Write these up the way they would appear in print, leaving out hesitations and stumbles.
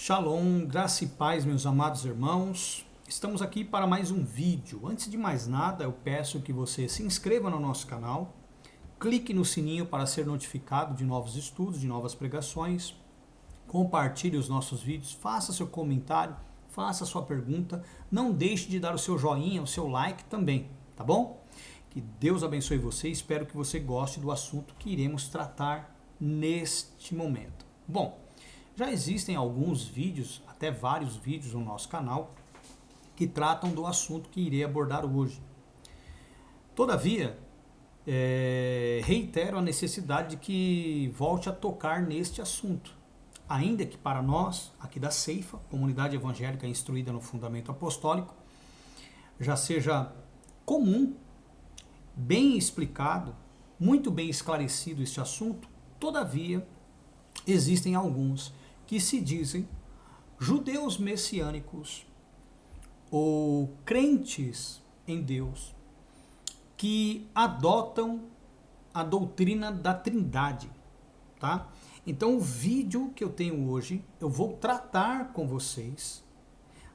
Shalom, graça e paz, meus amados irmãos. Estamos aqui para mais um vídeo. Antes de mais nada, eu peço que você se inscreva no nosso canal, clique no sininho para ser notificado de novos estudos, de novas pregações, compartilhe os nossos vídeos, faça seu comentário, faça sua pergunta, não deixe de dar o seu joinha, o seu like também, tá bom? Que Deus abençoe você, espero que você goste do assunto que iremos tratar neste momento. Bom, já existem alguns vídeos, até vários vídeos no nosso canal, que tratam do assunto que irei abordar hoje. Todavia, reitero a necessidade de que volte a tocar neste assunto. Ainda que para nós, aqui da Ceifa, comunidade evangélica instruída no fundamento apostólico, já seja comum, bem explicado, muito bem esclarecido este assunto, todavia, existem alguns que se dizem judeus messiânicos ou crentes em Deus que adotam a doutrina da Trindade, tá? Então o vídeo que eu tenho hoje, eu vou tratar com vocês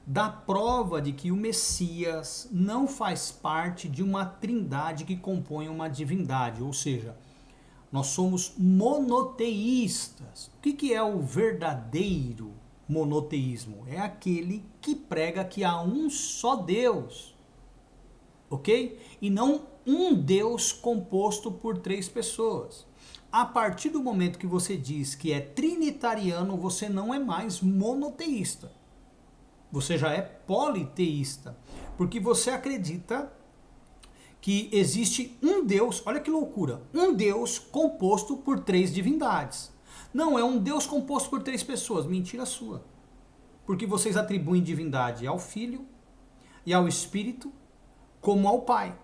da prova de que o Messias não faz parte de uma trindade que compõe uma divindade, ou seja, nós somos monoteístas. O que é o verdadeiro monoteísmo? É aquele que prega que há um só Deus, ok? E não um Deus composto por três pessoas. A partir do momento que você diz que é trinitariano, você não é mais monoteísta. Você já é politeísta, porque você acredita que existe um Deus, olha que loucura, um Deus composto por três divindades. Não é um Deus composto por três pessoas, mentira sua. Porque vocês atribuem divindade ao Filho e ao Espírito como ao Pai.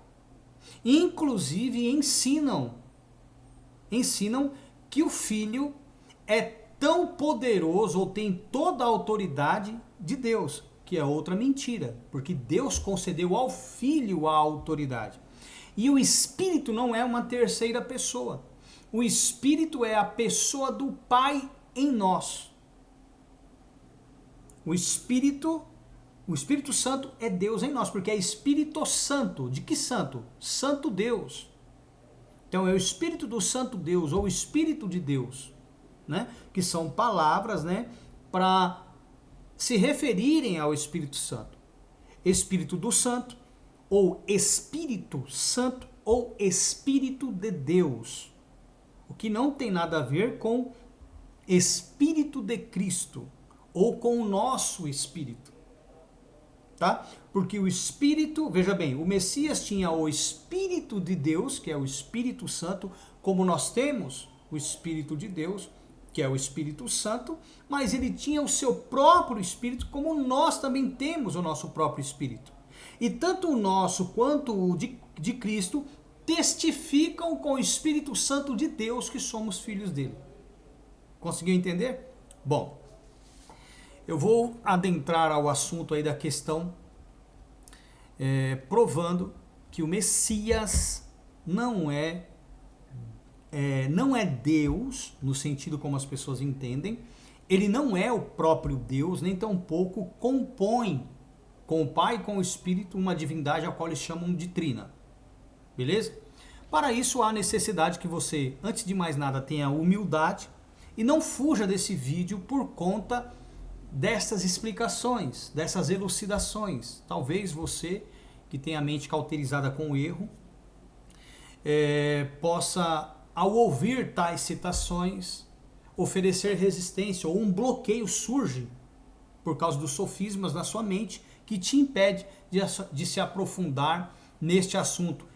Inclusive ensinam que o Filho é tão poderoso ou tem toda a autoridade de Deus, que é outra mentira, porque Deus concedeu ao Filho a autoridade. E o Espírito não é uma terceira pessoa. O Espírito é a pessoa do Pai em nós. O Espírito Santo é Deus em nós, porque é Espírito Santo. De que santo? Santo Deus. Então é o Espírito do Santo Deus, ou Espírito de Deus, né? Que são palavras, né, para se referirem ao Espírito Santo. Espírito do Santo, ou Espírito Santo, ou Espírito de Deus. O que não tem nada a ver com Espírito de Cristo, ou com o nosso Espírito. Tá? Porque o Espírito, veja bem, o Messias tinha o Espírito de Deus, que é o Espírito Santo, como nós temos o Espírito de Deus, que é o Espírito Santo, mas ele tinha o seu próprio Espírito, como nós também temos o nosso próprio Espírito. E tanto o nosso quanto o de Cristo testificam com o Espírito Santo de Deus que somos filhos dele. Conseguiu entender? Bom, eu vou adentrar ao assunto aí da questão, provando que o Messias não é Deus, no sentido como as pessoas entendem. Ele não é o próprio Deus, nem tampouco compõe com o Pai e com o Espírito uma divindade a qual eles chamam de trina. Beleza? Para isso há necessidade que você, antes de mais nada, tenha humildade e não fuja desse vídeo por conta dessas explicações, dessas elucidações. Talvez você, que tem a mente cauterizada com o erro, possa, ao ouvir tais citações, oferecer resistência, ou um bloqueio surge por causa dos sofismas na sua mente que te impede de se aprofundar neste assunto.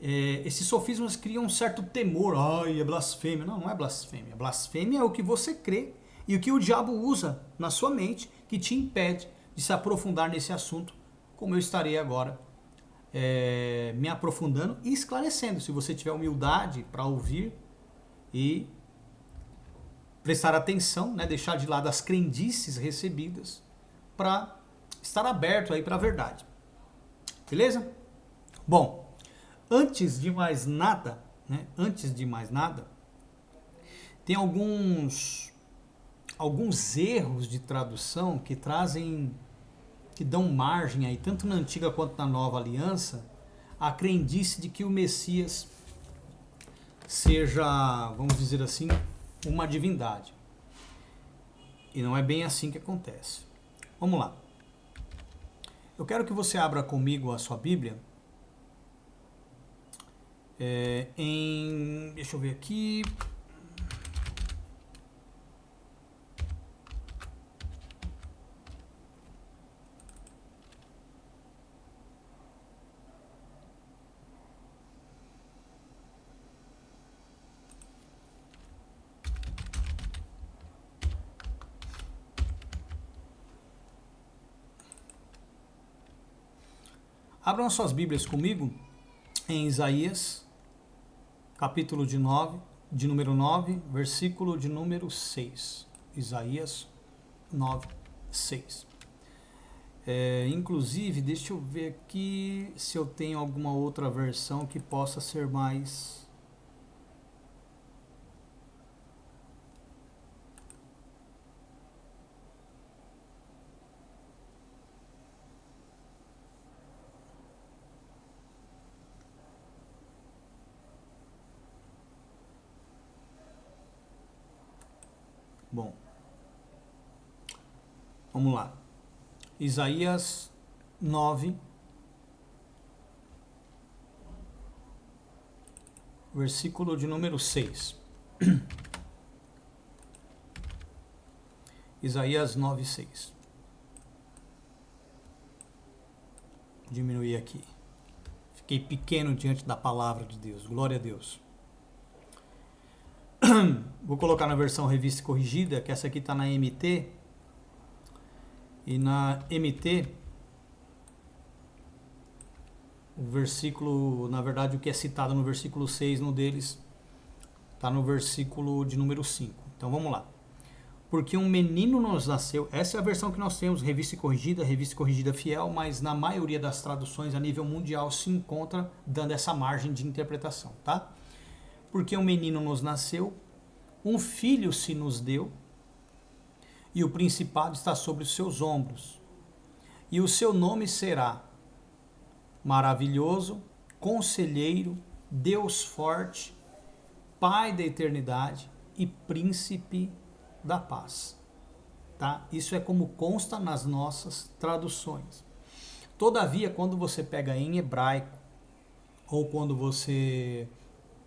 Esses sofismas criam um certo temor. Ai, é blasfêmia. Não, não é blasfêmia. Blasfêmia é o que você crê e o que o diabo usa na sua mente que te impede de se aprofundar nesse assunto, como eu estarei agora me aprofundando e esclarecendo. Se você tiver humildade para ouvir e prestar atenção, né, deixar de lado as crendices recebidas para estar aberto aí para a verdade. Beleza? Bom, antes de mais nada, tem alguns alguns erros de tradução que dão margem aí, tanto na antiga quanto na nova aliança, a crendice de que o Messias seja, vamos dizer assim, uma divindade. E não é bem assim que acontece. Vamos lá. Eu quero que você abra comigo a sua Bíblia deixa eu ver aqui. Abram suas Bíblias comigo em Isaías, capítulo de número 9, versículo de número 6. Isaías 9, 6. Inclusive, deixa eu ver aqui se eu tenho alguma outra versão que possa ser mais... Bom, vamos lá. Isaías 9, versículo de número 6. Isaías 9, 6. Diminuir aqui. Fiquei pequeno diante da palavra de Deus. Glória a Deus. Vou colocar na versão revista e corrigida, que essa aqui está na MT. E na MT, o versículo, na verdade, o que é citado no versículo 6, no deles, está no versículo de número 5. Então vamos lá. Porque um menino nos nasceu, essa é a versão que nós temos, revista e corrigida fiel, mas na maioria das traduções a nível mundial se encontra dando essa margem de interpretação, tá? Porque um menino nos nasceu, um filho se nos deu, e o principado está sobre os seus ombros. E o seu nome será Maravilhoso, Conselheiro, Deus Forte, Pai da Eternidade e Príncipe da Paz. Tá? Isso é como consta nas nossas traduções. Todavia, quando você pega em hebraico, ou quando você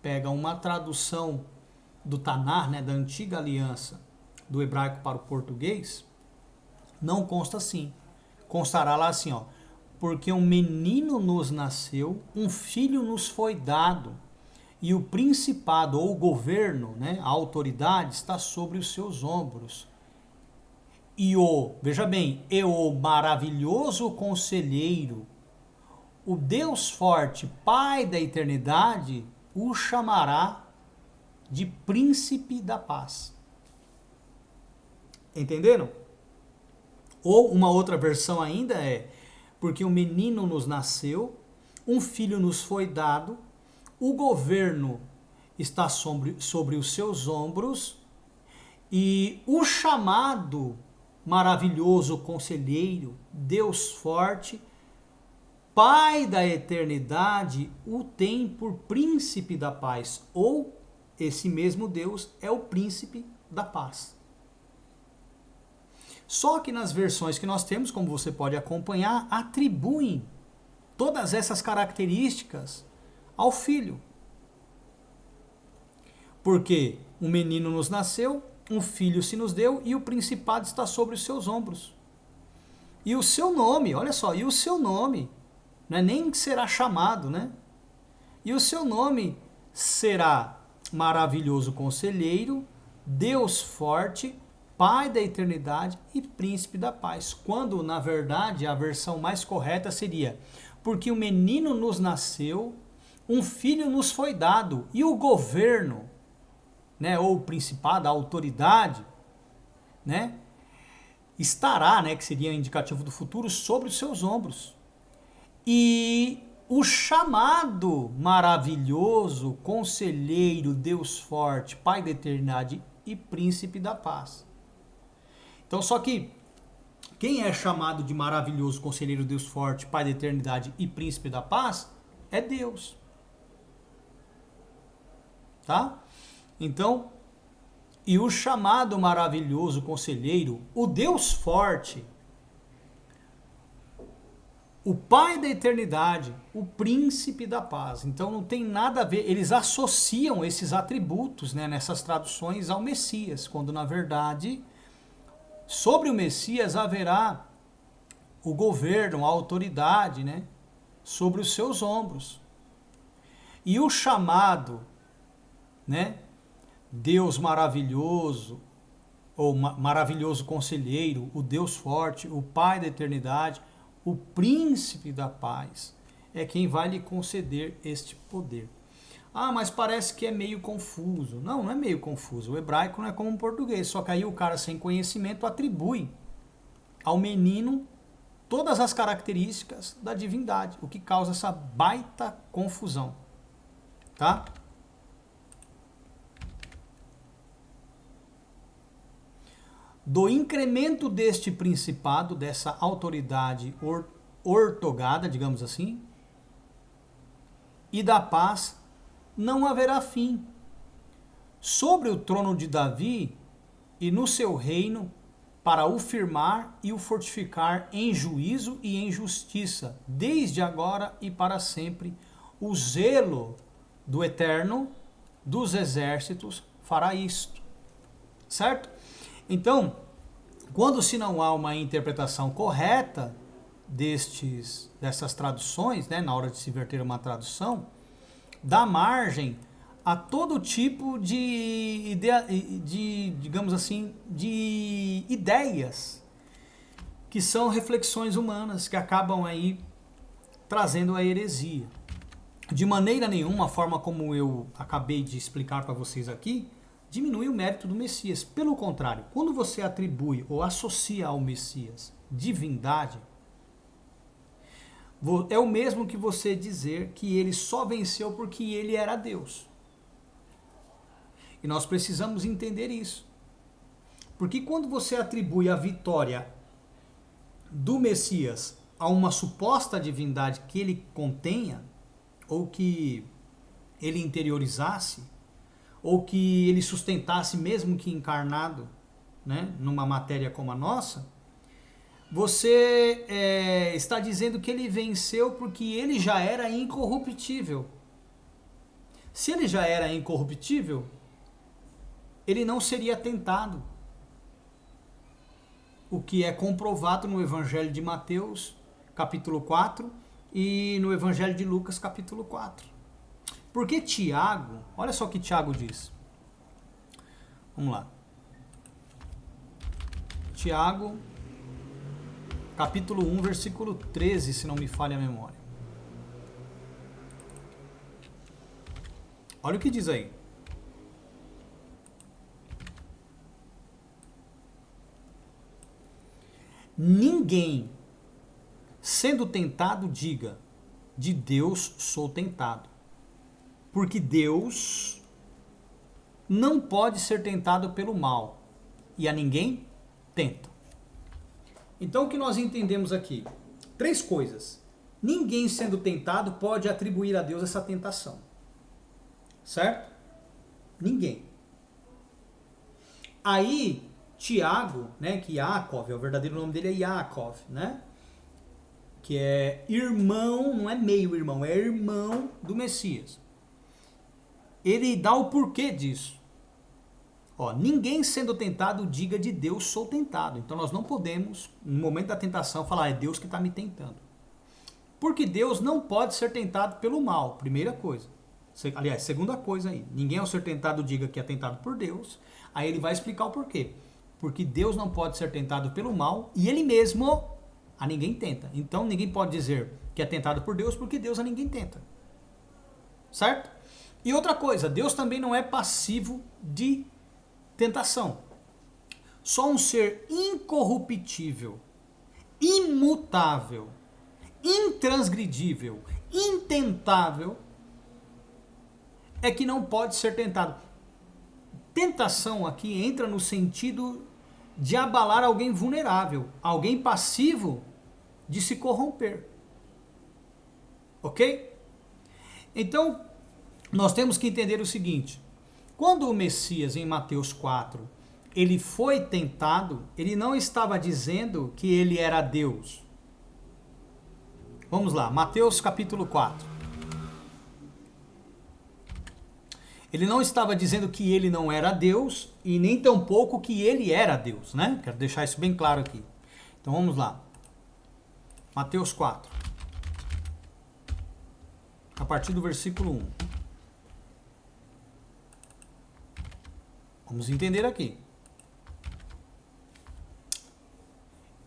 pega uma tradução do Tanar, né, da antiga aliança, do hebraico para o português, não consta assim. Constará lá assim, ó, porque um menino nos nasceu, um filho nos foi dado, e o principado ou o governo, né, a autoridade está sobre os seus ombros. Veja bem, o maravilhoso conselheiro, o Deus forte, Pai da eternidade, o chamará de Príncipe da Paz. Entenderam? Ou uma outra versão ainda é, porque um menino nos nasceu, um filho nos foi dado, o governo está sobre os seus ombros, e o chamado maravilhoso conselheiro, Deus forte, Pai da eternidade, o tem por príncipe da paz, ou esse mesmo Deus é o príncipe da paz. Só que nas versões que nós temos, como você pode acompanhar, atribuem todas essas características ao filho. Porque um menino nos nasceu, um filho se nos deu e o principado está sobre os seus ombros. E o seu nome, olha só, e o seu nome, não é nem que será chamado, né? E o seu nome será Maravilhoso Conselheiro, Deus Forte, Pai da Eternidade e Príncipe da Paz. Quando, na verdade, a versão mais correta seria: porque um menino nos nasceu, um filho nos foi dado, e o governo, né, ou o principado, a autoridade, né, estará, né, que seria indicativo do futuro, sobre os seus ombros. E o chamado maravilhoso, conselheiro, Deus forte, Pai da eternidade e príncipe da paz. Então, só que quem é chamado de maravilhoso, conselheiro, Deus forte, Pai da eternidade e príncipe da paz é Deus. Tá? Então, e o chamado maravilhoso conselheiro, o Deus forte, o Pai da eternidade, o príncipe da paz. Então não tem nada a ver, eles associam esses atributos, né, nessas traduções ao Messias, quando na verdade sobre o Messias haverá o governo, a autoridade, né, sobre os seus ombros. E o chamado, né, Deus maravilhoso, ou maravilhoso conselheiro, o Deus forte, o Pai da eternidade, o príncipe da paz, é quem vai lhe conceder este poder. Ah, mas parece que é meio confuso. Não, não é meio confuso. O hebraico não é como o português, só que aí o cara sem conhecimento atribui ao menino todas as características da divindade, o que causa essa baita confusão. Tá? Do incremento deste principado, dessa autoridade ortogada, digamos assim, e da paz, não haverá fim. Sobre o trono de Davi e no seu reino, para o firmar e o fortificar em juízo e em justiça, desde agora e para sempre, o zelo do Eterno dos exércitos fará isto. Certo? Então, quando se não há uma interpretação correta dessas traduções, né, na hora de se verter uma tradução, dá margem a todo tipo digamos assim, de ideias que são reflexões humanas que acabam aí trazendo a heresia. De maneira nenhuma, a forma como eu acabei de explicar para vocês aqui, diminui o mérito do Messias. Pelo contrário, quando você atribui ou associa ao Messias divindade, é o mesmo que você dizer que ele só venceu porque ele era Deus. E nós precisamos entender isso. Porque quando você atribui a vitória do Messias a uma suposta divindade que ele contenha, ou que ele interiorizasse, ou que ele sustentasse mesmo que encarnado, né, numa matéria como a nossa, você está dizendo que ele venceu porque ele já era incorruptível. Se ele já era incorruptível, ele não seria tentado. O que é comprovado no Evangelho de Mateus, capítulo 4, e no Evangelho de Lucas, capítulo 4. Porque Tiago, olha só o que Tiago diz. Vamos lá. Tiago, capítulo 1, versículo 13, se não me falha a memória. Olha o que diz aí. Ninguém, sendo tentado, diga, de Deus sou tentado. Porque Deus não pode ser tentado pelo mal, e a ninguém tenta. Então o que nós entendemos aqui? 3 coisas. Ninguém sendo tentado pode atribuir a Deus essa tentação. Certo? Ninguém. Aí, Tiago, né, que Yaakov, o verdadeiro nome dele é Yaakov, né? Que é irmão, não é meio irmão, é irmão do Messias. Ele dá o porquê disso. Ó, ninguém sendo tentado diga de Deus sou tentado. Então nós não podemos, no momento da tentação, falar é Deus que está me tentando. Porque Deus não pode ser tentado pelo mal, primeira coisa. Aliás, segunda coisa aí, ninguém ao ser tentado diga que é tentado por Deus. Aí ele vai explicar o porquê. Porque Deus não pode ser tentado pelo mal e ele mesmo a ninguém tenta. Então ninguém pode dizer que é tentado por Deus porque Deus a ninguém tenta. Certo? E outra coisa, Deus também não é passivo de tentação. Só um ser incorruptível, imutável, intransgridível, intentável é que não pode ser tentado. Tentação aqui entra no sentido de abalar alguém vulnerável, alguém passivo de se corromper. Ok? Então, nós temos que entender o seguinte: quando o Messias, em Mateus 4, ele foi tentado, ele não estava dizendo que ele era Deus. Vamos lá, Mateus capítulo 4. Ele não estava dizendo que ele não era Deus e nem tampouco que ele era Deus, né? Quero deixar isso bem claro aqui. Então vamos lá. Mateus 4. A partir do versículo 1. Vamos entender aqui.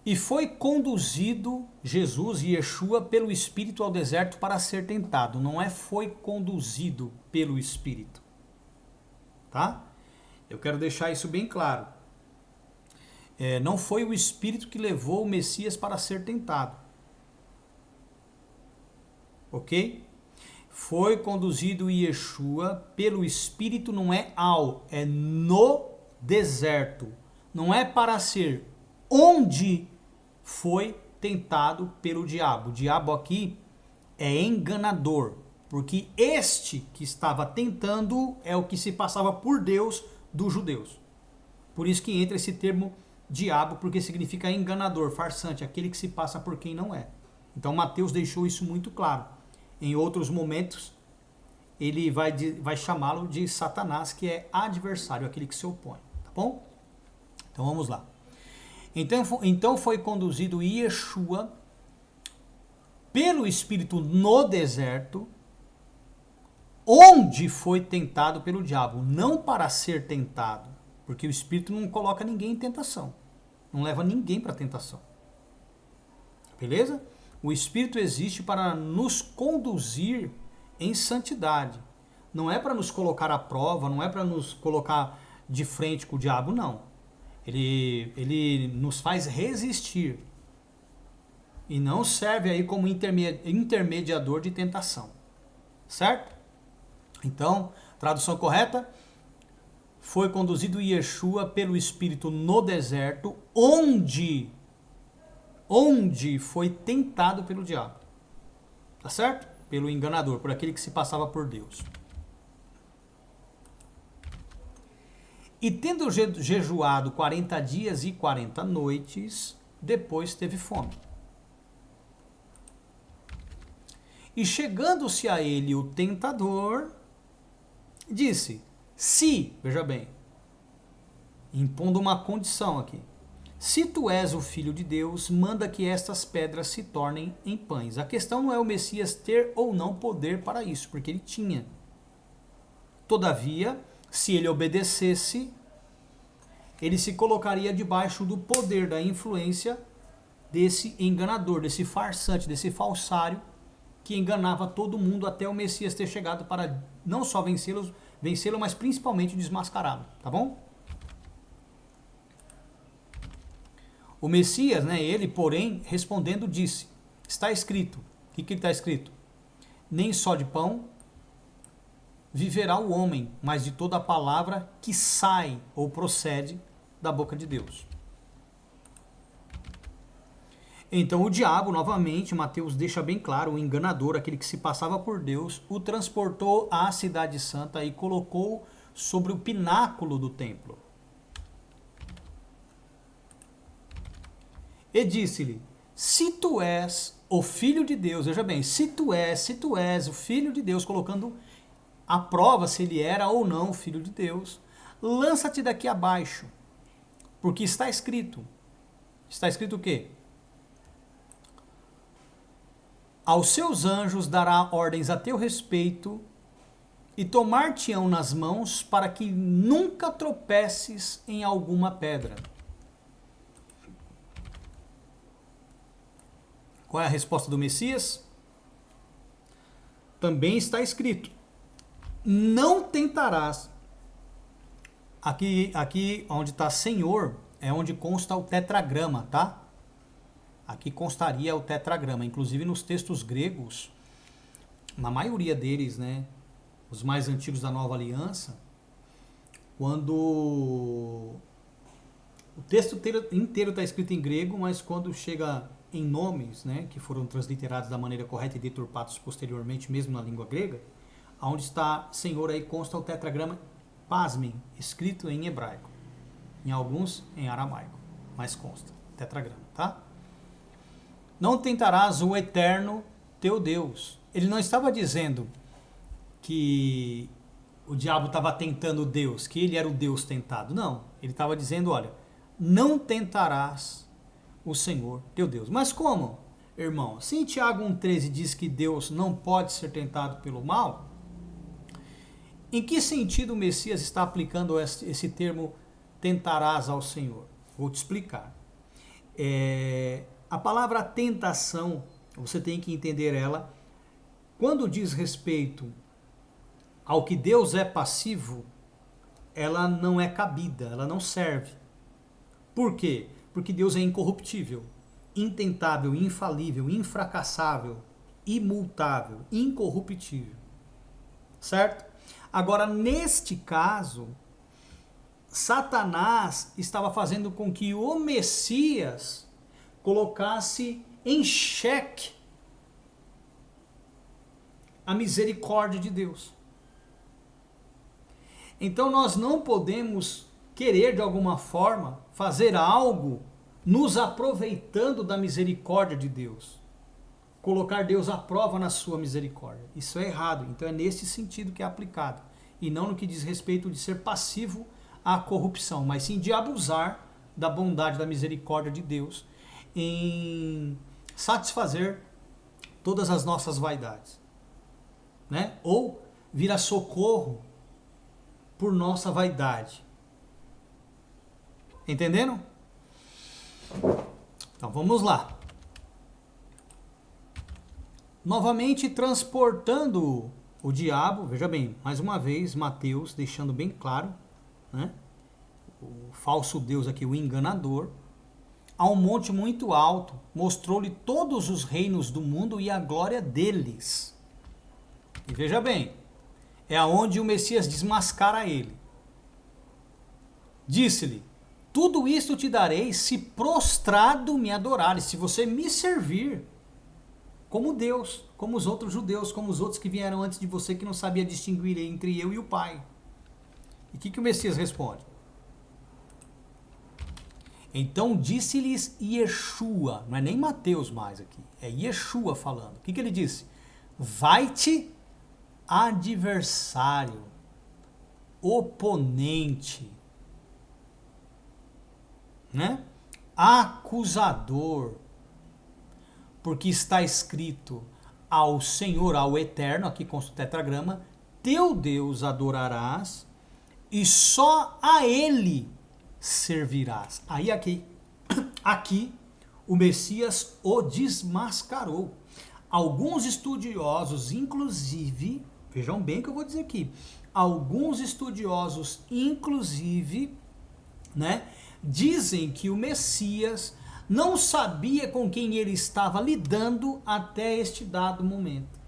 E foi conduzido Jesus e Yeshua pelo Espírito ao deserto para ser tentado. Não é foi conduzido pelo Espírito. Tá? Eu quero deixar isso bem claro. Não foi o Espírito que levou o Messias para ser tentado. Ok? Foi conduzido Yeshua pelo Espírito, não é é no deserto. Não é para ser onde foi tentado pelo diabo. O diabo aqui é enganador, porque este que estava tentando é o que se passava por Deus dos judeus. Por isso que entra esse termo diabo, porque significa enganador, farsante, aquele que se passa por quem não é. Então Mateus deixou isso muito claro. Em outros momentos, ele vai chamá-lo de Satanás, que é adversário, aquele que se opõe. Tá bom? Então vamos lá. Então foi conduzido Yeshua pelo Espírito no deserto, onde foi tentado pelo diabo, não para ser tentado, porque o Espírito não coloca ninguém em tentação, não leva ninguém para tentação. Beleza? O Espírito existe para nos conduzir em santidade. Não é para nos colocar à prova, não é para nos colocar de frente com o diabo, não. Ele nos faz resistir e não serve aí como intermediador de tentação. Certo? Então, tradução correta: foi conduzido Yeshua pelo Espírito no deserto, onde foi tentado pelo diabo. Tá certo? Pelo enganador, por aquele que se passava por Deus. E tendo jejuado 40 dias e 40 noites, depois teve fome. E chegando-se a ele o tentador, disse: veja bem, impondo uma condição aqui. Se tu és o Filho de Deus, manda que estas pedras se tornem em pães. A questão não é o Messias ter ou não poder para isso, porque ele tinha. Todavia, se ele obedecesse, ele se colocaria debaixo do poder, da influência desse enganador, desse farsante, desse falsário que enganava todo mundo até o Messias ter chegado para não só vencê-lo, mas principalmente desmascará-lo. Tá bom? O Messias, ele, porém, respondendo, disse: está escrito. O que está escrito? Nem só de pão viverá o homem, mas de toda a palavra que sai ou procede da boca de Deus. Então o diabo, novamente, Mateus deixa bem claro, o enganador, aquele que se passava por Deus, o transportou à cidade santa e colocou sobre o pináculo do templo. E disse-lhe: se tu és o Filho de Deus, veja bem, se tu és o Filho de Deus, colocando à prova se ele era ou não o Filho de Deus, lança-te daqui abaixo, porque está escrito. Está escrito o quê? Aos seus anjos dará ordens a teu respeito e tomar-te-ão nas mãos para que nunca tropeces em alguma pedra. Qual é a resposta do Messias? Também está escrito: não tentarás. Aqui onde está Senhor é onde consta o tetragrama, tá? Aqui constaria o tetragrama. Inclusive nos textos gregos, na maioria deles, os mais antigos da Nova Aliança, quando O texto inteiro está escrito em grego, mas quando chega em nomes, né, que foram transliterados da maneira correta e deturpados posteriormente, mesmo na língua grega, onde está Senhor aí consta o tetragrama, pasmem, escrito em hebraico. Em alguns, em aramaico, mas consta, tetragrama, tá? Não tentarás o eterno teu Deus. Ele não estava dizendo que o diabo estava tentando Deus, que ele era o Deus tentado. Não, ele estava dizendo, olha, não tentarás o Senhor teu Deus. Mas como, irmão? Se em Tiago 1,13 diz que Deus não pode ser tentado pelo mal, em que sentido o Messias está aplicando esse termo tentarás ao Senhor? Vou te explicar. A palavra tentação, você tem que entender ela, quando diz respeito ao que Deus é passivo, ela não é cabida, ela não serve. Por quê? Porque Deus é incorruptível, intentável, infalível, infracassável, imutável, incorruptível. Certo? Agora, neste caso, Satanás estava fazendo com que o Messias colocasse em xeque a misericórdia de Deus. Então nós não podemos querer de alguma forma fazer algo nos aproveitando da misericórdia de Deus. Colocar Deus à prova na sua misericórdia. Isso é errado. Então é nesse sentido que é aplicado. E não no que diz respeito de ser passivo à corrupção, mas sim de abusar da bondade, da misericórdia de Deus em satisfazer todas as nossas vaidades, né? Ou vir a socorro por nossa vaidade. Entenderam? Então vamos lá. Novamente transportando o diabo, veja bem, mais uma vez Mateus deixando bem claro, né? O falso Deus aqui, o enganador, a um monte muito alto, mostrou-lhe todos os reinos do mundo e a glória deles. E veja bem, é aonde o Messias desmascara ele. Disse-lhe, tudo isto te darei se prostrado me adorares, se você me servir como Deus, como os outros judeus, como os outros que vieram antes de você que não sabia distinguir entre eu e o Pai. E o que o Messias responde? Então disse-lhes Yeshua, não é nem Mateus mais aqui, é Yeshua falando. O que ele disse? Vai-te adversário, oponente, né? Acusador, porque está escrito ao Senhor, ao Eterno, aqui consta o tetragrama, teu Deus adorarás e só a Ele servirás. Aí aqui o Messias o desmascarou. Alguns estudiosos, inclusive, vejam bem o que eu vou dizer aqui, alguns estudiosos, inclusive, né, dizem que o Messias não sabia com quem ele estava lidando até este dado momento.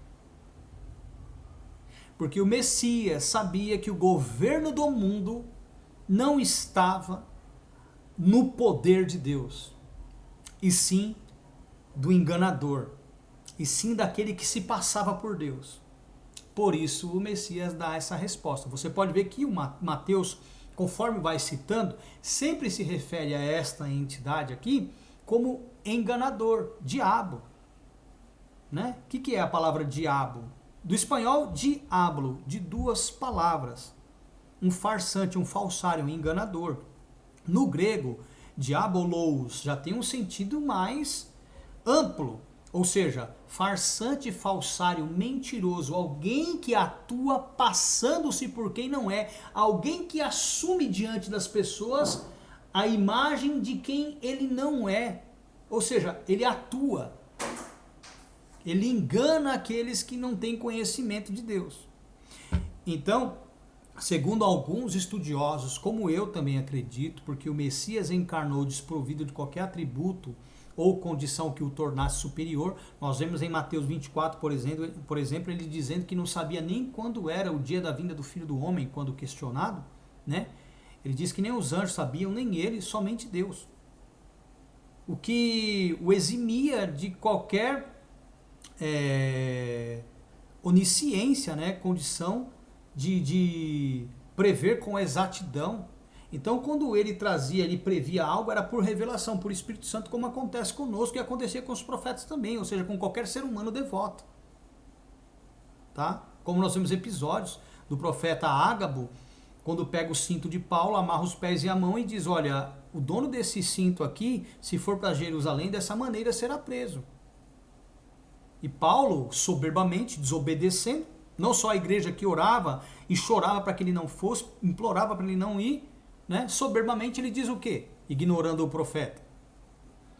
Porque o Messias sabia que o governo do mundo não estava no poder de Deus, e sim do enganador, e sim daquele que se passava por Deus. Por isso o Messias dá essa resposta. Você pode ver que o Mateus, conforme vai citando, sempre se refere a esta entidade aqui como enganador, diabo. Né? O que é a palavra diabo? Do espanhol, diablo, de duas palavras. Um farsante, um falsário, um enganador. No grego, diabolos já tem um sentido mais amplo. Ou seja, farsante, falsário, mentiroso, alguém que atua passando-se por quem não é, alguém que assume diante das pessoas a imagem de quem ele não é. Ou seja, ele atua, ele engana aqueles que não têm conhecimento de Deus. Então, segundo alguns estudiosos, como eu também acredito, porque o Messias encarnou desprovido de qualquer atributo ou condição que o tornasse superior. Nós vemos em Mateus 24, por exemplo, ele dizendo que não sabia nem quando era o dia da vinda do Filho do Homem, quando questionado, né? Ele diz que nem os anjos sabiam, nem ele, somente Deus. O que o eximia de qualquer onisciência, né? Condição de prever com exatidão. Então, quando ele trazia, ele previa algo, era por revelação, por Espírito Santo, como acontece conosco e acontecia com os profetas também, ou seja, com qualquer ser humano devoto. Tá? Como nós vemos episódios do profeta Ágabo, quando pega o cinto de Paulo, amarra os pés e a mão e diz, olha, o dono desse cinto aqui, se for para Jerusalém, dessa maneira será preso. E Paulo, soberbamente, desobedecendo, não só a igreja que orava e chorava para que ele não fosse, implorava para ele não ir, né? Soberbamente ele diz o quê? Ignorando o profeta.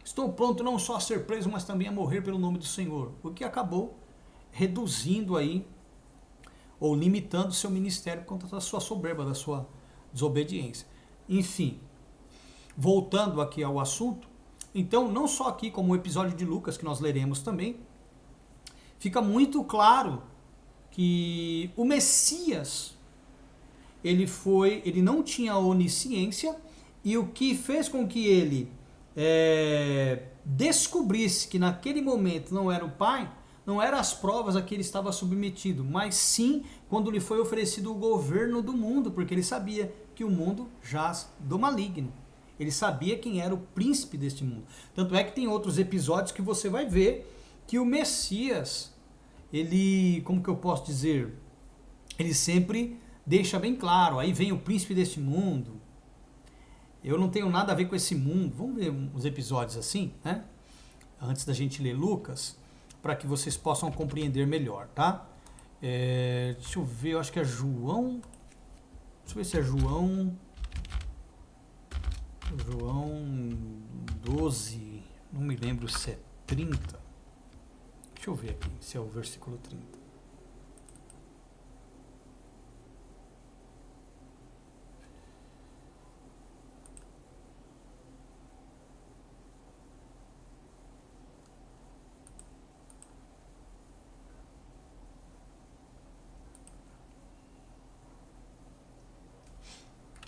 Estou pronto não só a ser preso, mas também a morrer pelo nome do Senhor. O que acabou reduzindo aí, ou limitando seu ministério por conta da sua soberba, da sua desobediência. Enfim, voltando aqui ao assunto, então não só aqui como o episódio de Lucas, que nós leremos também, fica muito claro que o Messias, ele não tinha onisciência, e o que fez com que ele descobrisse que naquele momento não era o Pai, não eram as provas a que ele estava submetido, mas sim quando lhe foi oferecido o governo do mundo, porque ele sabia que o mundo jaz do maligno. Ele sabia quem era o príncipe deste mundo. Tanto é que tem outros episódios que você vai ver que o Messias, ele, como que eu posso dizer, ele sempre deixa bem claro, aí vem o príncipe deste mundo, eu não tenho nada a ver com esse mundo. Vamos ver uns episódios assim, né? Antes da gente ler Lucas, para que vocês possam compreender melhor, tá? Deixa eu ver, eu acho que é João, deixa eu ver se é João 12, não me lembro se é 30, deixa eu ver aqui se é o versículo 30.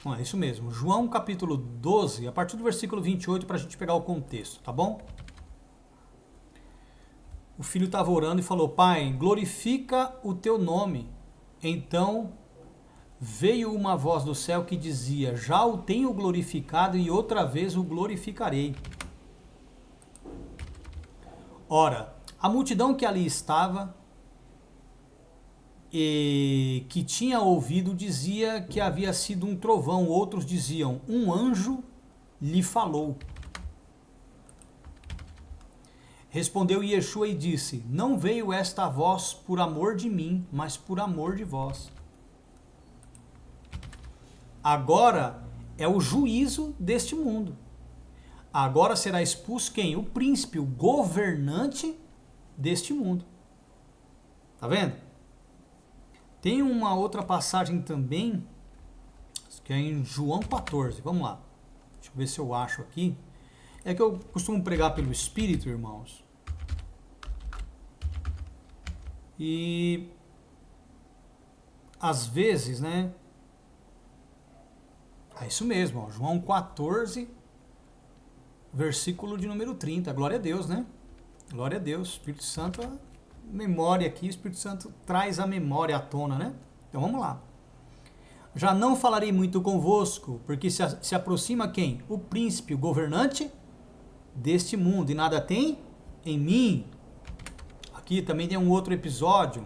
É isso mesmo, João capítulo 12, a partir do versículo 28, para a gente pegar o contexto, tá bom? O filho estava orando e falou, Pai, glorifica o teu nome. Então veio uma voz do céu que dizia, já o tenho glorificado e outra vez o glorificarei. Ora, a multidão que ali estava e que tinha ouvido dizia que havia sido um trovão, outros diziam, um anjo lhe falou. Respondeu Yeshua e disse, não veio esta voz por amor de mim, mas por amor de vós. Agora é o juízo deste mundo. Agora será expulso quem? O príncipe, o governante deste mundo. Tá vendo? Tem uma outra passagem também, que é em João 14. Vamos lá. Deixa eu ver se eu acho aqui. É que eu costumo pregar pelo Espírito, irmãos. E às vezes, né? É isso mesmo, ó, João 14, versículo de número 30. Glória a Deus, né? Glória a Deus. Espírito Santo, memória aqui, o Espírito Santo traz a memória à tona, né? Então vamos lá. Já não falarei muito convosco, porque se aproxima quem? O príncipe, o governante deste mundo, e nada tem em mim. Aqui também tem um outro episódio,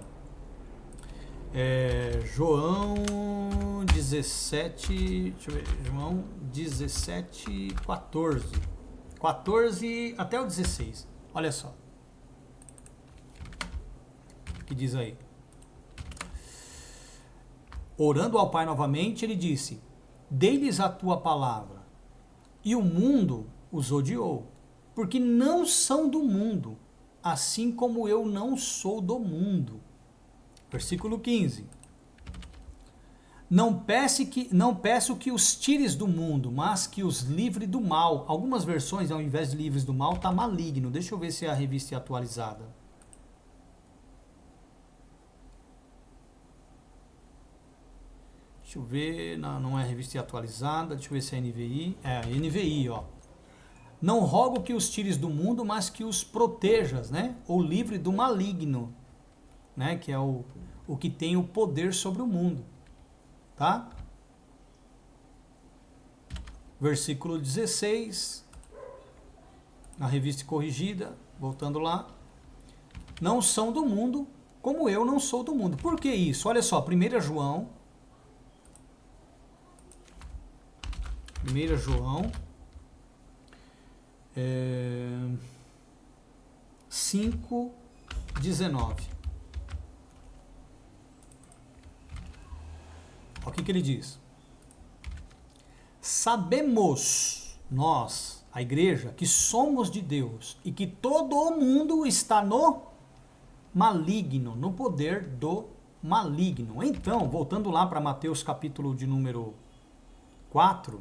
João 17, deixa eu ver, João 17, 14 até o 16, olha só, o que diz aí. Orando ao Pai novamente, ele disse, dei-lhes a tua palavra, e o mundo os odiou, porque não são do mundo, assim como eu não sou do mundo. Versículo 15. Não peço que os tires do mundo, mas que os livre do mal. Algumas versões, ao invés de livres do mal, está maligno. Deixa eu ver se a revista é atualizada. Deixa eu ver, não é revista atualizada, deixa eu ver se é NVI. É, NVI, ó. Não rogo que os tires do mundo, mas que os protejas, né? Ou livre do maligno, né? Que é o que tem o poder sobre o mundo, tá? Versículo 16, na revista corrigida, voltando lá. Não são do mundo, como eu não sou do mundo. Por que isso? Olha só, 1 João 5:19. Olha o que ele diz. Sabemos nós, a igreja, que somos de Deus e que todo o mundo está no maligno, no poder do maligno. Então, voltando lá para Mateus capítulo de número 4,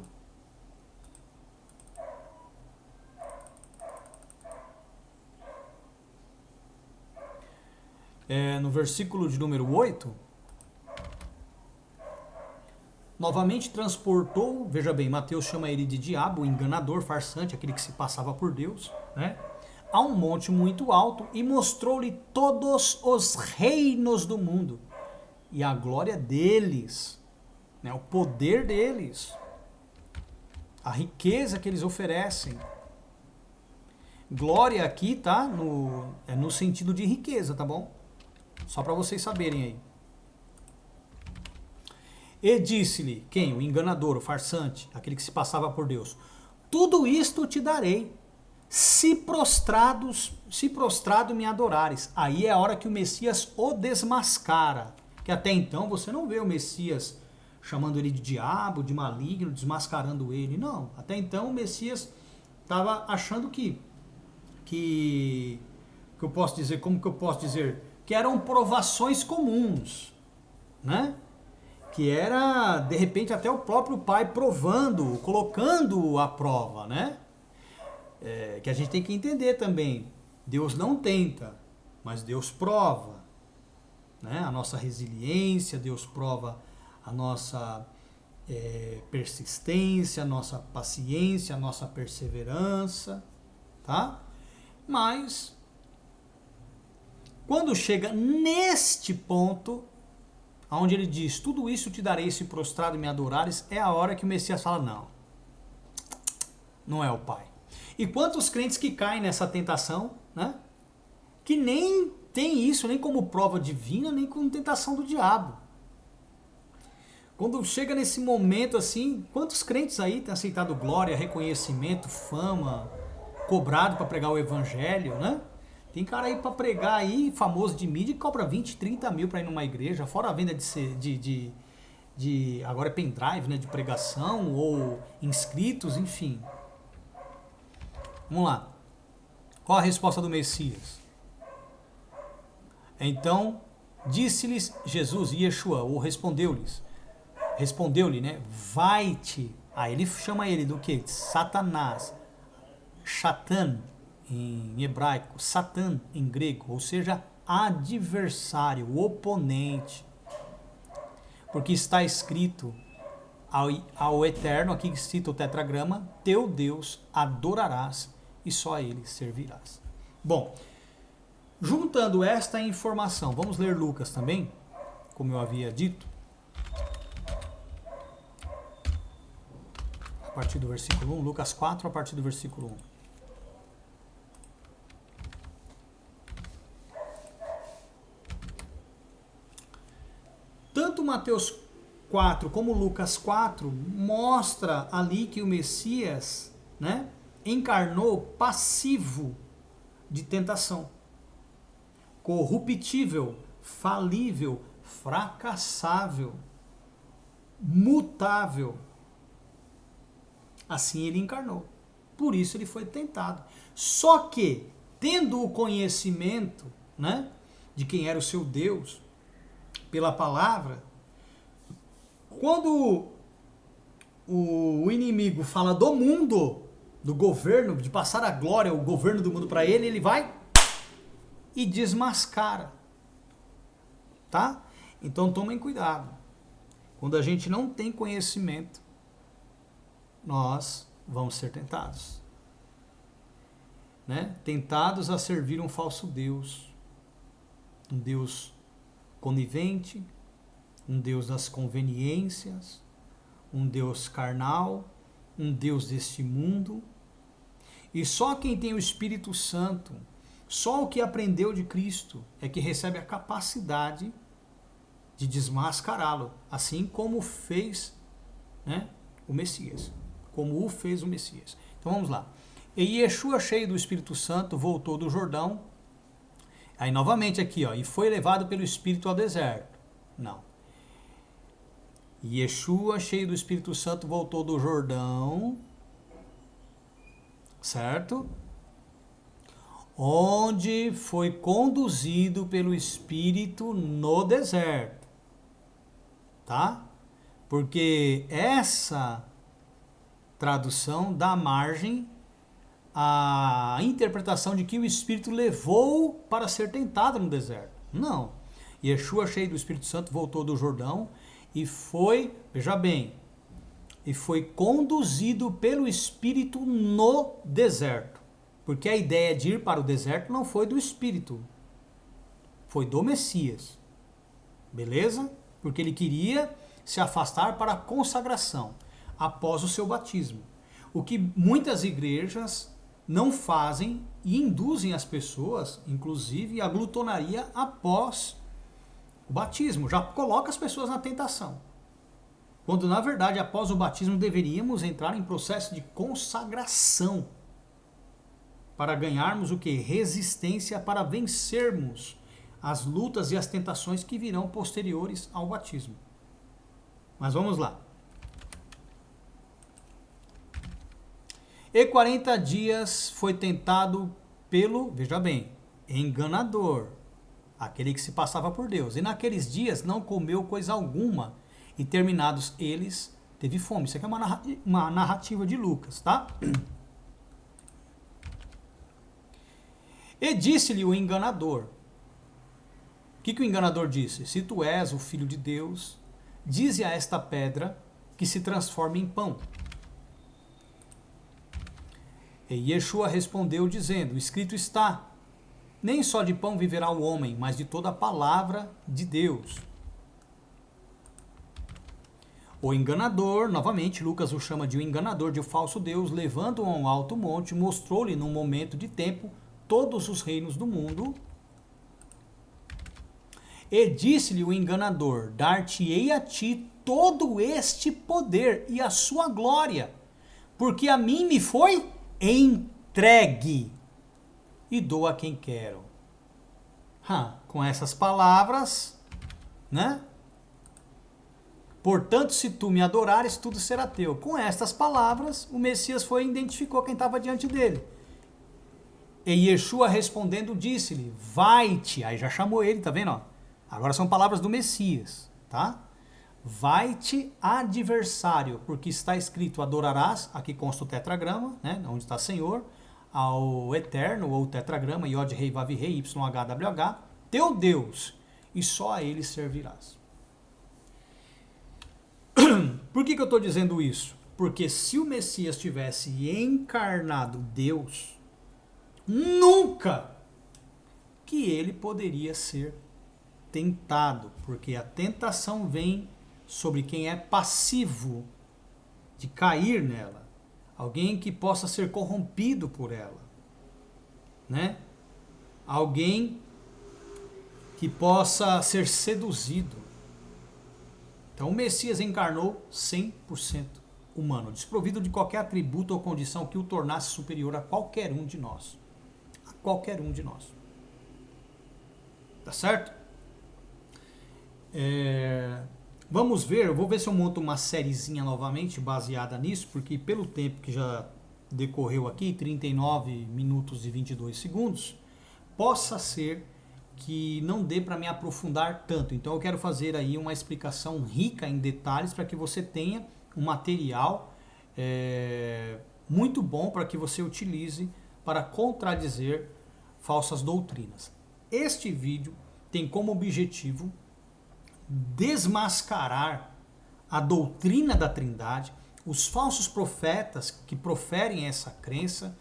no versículo de número 8, novamente transportou, veja bem, Mateus chama ele de diabo, enganador, farsante, aquele que se passava por Deus, né? A um monte muito alto e mostrou-lhe todos os reinos do mundo e a glória deles, né? O poder deles, a riqueza que eles oferecem. Glória aqui tá no sentido de riqueza, tá bom? Só para vocês saberem aí. E disse-lhe, quem? O enganador, o farsante, aquele que se passava por Deus. Tudo isto te darei, se prostrado me adorares. Aí é a hora que o Messias o desmascara. Que até então você não vê o Messias chamando ele de diabo, de maligno, desmascarando ele. Não, até então o Messias estava achando que eu posso dizer, como que eu posso dizer? Que eram provações comuns, né? Que era, de repente, até o próprio pai provando, colocando à prova, né? Que a gente tem que entender também. Deus não tenta, mas Deus prova, né? A nossa resiliência, Deus prova a nossa persistência, a nossa paciência, a nossa perseverança, tá? Mas, quando chega neste ponto, onde ele diz, tudo isso te darei se prostrado e me adorares, é a hora que o Messias fala, não é o Pai. E quantos crentes que caem nessa tentação, né? Que nem tem isso, nem como prova divina, nem como tentação do diabo. Quando chega nesse momento assim, quantos crentes aí têm aceitado glória, reconhecimento, fama, cobrado para pregar o evangelho, né? Tem cara aí para pregar aí, famoso de mídia, que cobra 20, 30 mil para ir numa igreja, fora a venda de agora é pendrive, né, de pregação, ou inscritos, enfim. Vamos lá. Qual a resposta do Messias? Então, disse-lhes Jesus, Yeshua, ou respondeu-lhe, né, vai-te. Aí ele chama ele do quê? Satanás, Shatan, em hebraico, Satan em grego, ou seja, adversário, oponente. Porque está escrito ao Eterno, aqui que cita o tetragrama, teu Deus adorarás e só a ele servirás. Bom, juntando esta informação, vamos ler Lucas também, como eu havia dito, a partir do versículo 1, Lucas 4, a partir do versículo 1. Tanto Mateus 4 como Lucas 4 mostra ali que o Messias, né, encarnou passivo de tentação, corruptível, falível, fracassável, mutável. Assim ele encarnou. Por isso ele foi tentado. Só que, tendo o conhecimento, né, de quem era o seu Deus, pela palavra, quando o inimigo fala do mundo, do governo, de passar a glória, o governo do mundo para ele, ele vai e desmascara. Tá? Então tomem cuidado. Quando a gente não tem conhecimento, nós vamos ser tentados. Né? Tentados a servir um falso Deus. Um Deus conivente, um Deus das conveniências, um Deus carnal, um Deus deste mundo. E só quem tem o Espírito Santo, só o que aprendeu de Cristo, é que recebe a capacidade de desmascará-lo, assim como fez, né, o Messias. Como o fez o Messias. Então vamos lá. E Yeshua, cheio do Espírito Santo, voltou do Jordão. Aí novamente aqui, ó, e foi levado pelo Espírito ao deserto. Não. Yeshua, cheio do Espírito Santo, voltou do Jordão, certo? Onde foi conduzido pelo Espírito no deserto, tá? Porque essa tradução dá margem à interpretação de que o Espírito levou para ser tentado no deserto. Não. Yeshua, cheio do Espírito Santo, voltou do Jordão e foi, veja bem, e foi conduzido pelo Espírito no deserto. Porque a ideia de ir para o deserto não foi do Espírito, foi do Messias. Beleza? Porque ele queria se afastar para a consagração após o seu batismo. O que muitas igrejas não fazem e induzem as pessoas, inclusive, à glutonaria após o batismo. Já coloca as pessoas na tentação. Quando, na verdade, após o batismo, deveríamos entrar em processo de consagração para ganharmos o que? Resistência para vencermos as lutas e as tentações que virão posteriores ao batismo. Mas vamos lá. E 40 dias foi tentado pelo, veja bem, enganador, aquele que se passava por Deus. E naqueles dias não comeu coisa alguma, e terminados eles, teve fome. Isso aqui é uma narrativa de Lucas, tá? E disse-lhe o enganador. O que o enganador disse? Se tu és o Filho de Deus, dize a esta pedra que se transforme em pão. E Yeshua respondeu dizendo, escrito está, nem só de pão viverá o homem, mas de toda a palavra de Deus. O enganador, novamente Lucas o chama de o enganador, de o falso Deus, levando-o a um alto monte, mostrou-lhe num momento de tempo todos os reinos do mundo. E disse-lhe o enganador, dar-te-ei a ti todo este poder e a sua glória, porque a mim me foi entregue e dou a quem quero. Com essas palavras, né? Portanto, se tu me adorares, tudo será teu. Com estas palavras, o Messias foi e identificou quem estava diante dele. E Yeshua respondendo disse-lhe, vai-te, aí já chamou ele, tá vendo? Ó? Agora são palavras do Messias, tá? Vai-te adversário, porque está escrito, adorarás, aqui consta o tetragrama, né? Onde está Senhor, ao Eterno, ou tetragrama, Yod Rei Vav Rei, YHWH, teu Deus, e só a ele servirás. Por que eu estou dizendo isso? Porque se o Messias tivesse encarnado Deus, nunca que ele poderia ser tentado, porque a tentação vem sobre quem é passivo de cair nela, alguém que possa ser corrompido por ela, né? Alguém que possa ser seduzido. Então o Messias encarnou 100% humano, desprovido de qualquer atributo ou condição que o tornasse superior a qualquer um de nós. A qualquer um de nós. Tá certo? Vamos ver, eu vou ver se eu monto uma sériezinha novamente baseada nisso, porque pelo tempo que já decorreu aqui, 39 minutos e 22 segundos, possa ser que não dê para me aprofundar tanto. Então eu quero fazer aí uma explicação rica em detalhes para que você tenha um material muito bom para que você utilize para contradizer falsas doutrinas. Este vídeo tem como objetivo desmascarar a doutrina da Trindade, os falsos profetas que proferem essa crença,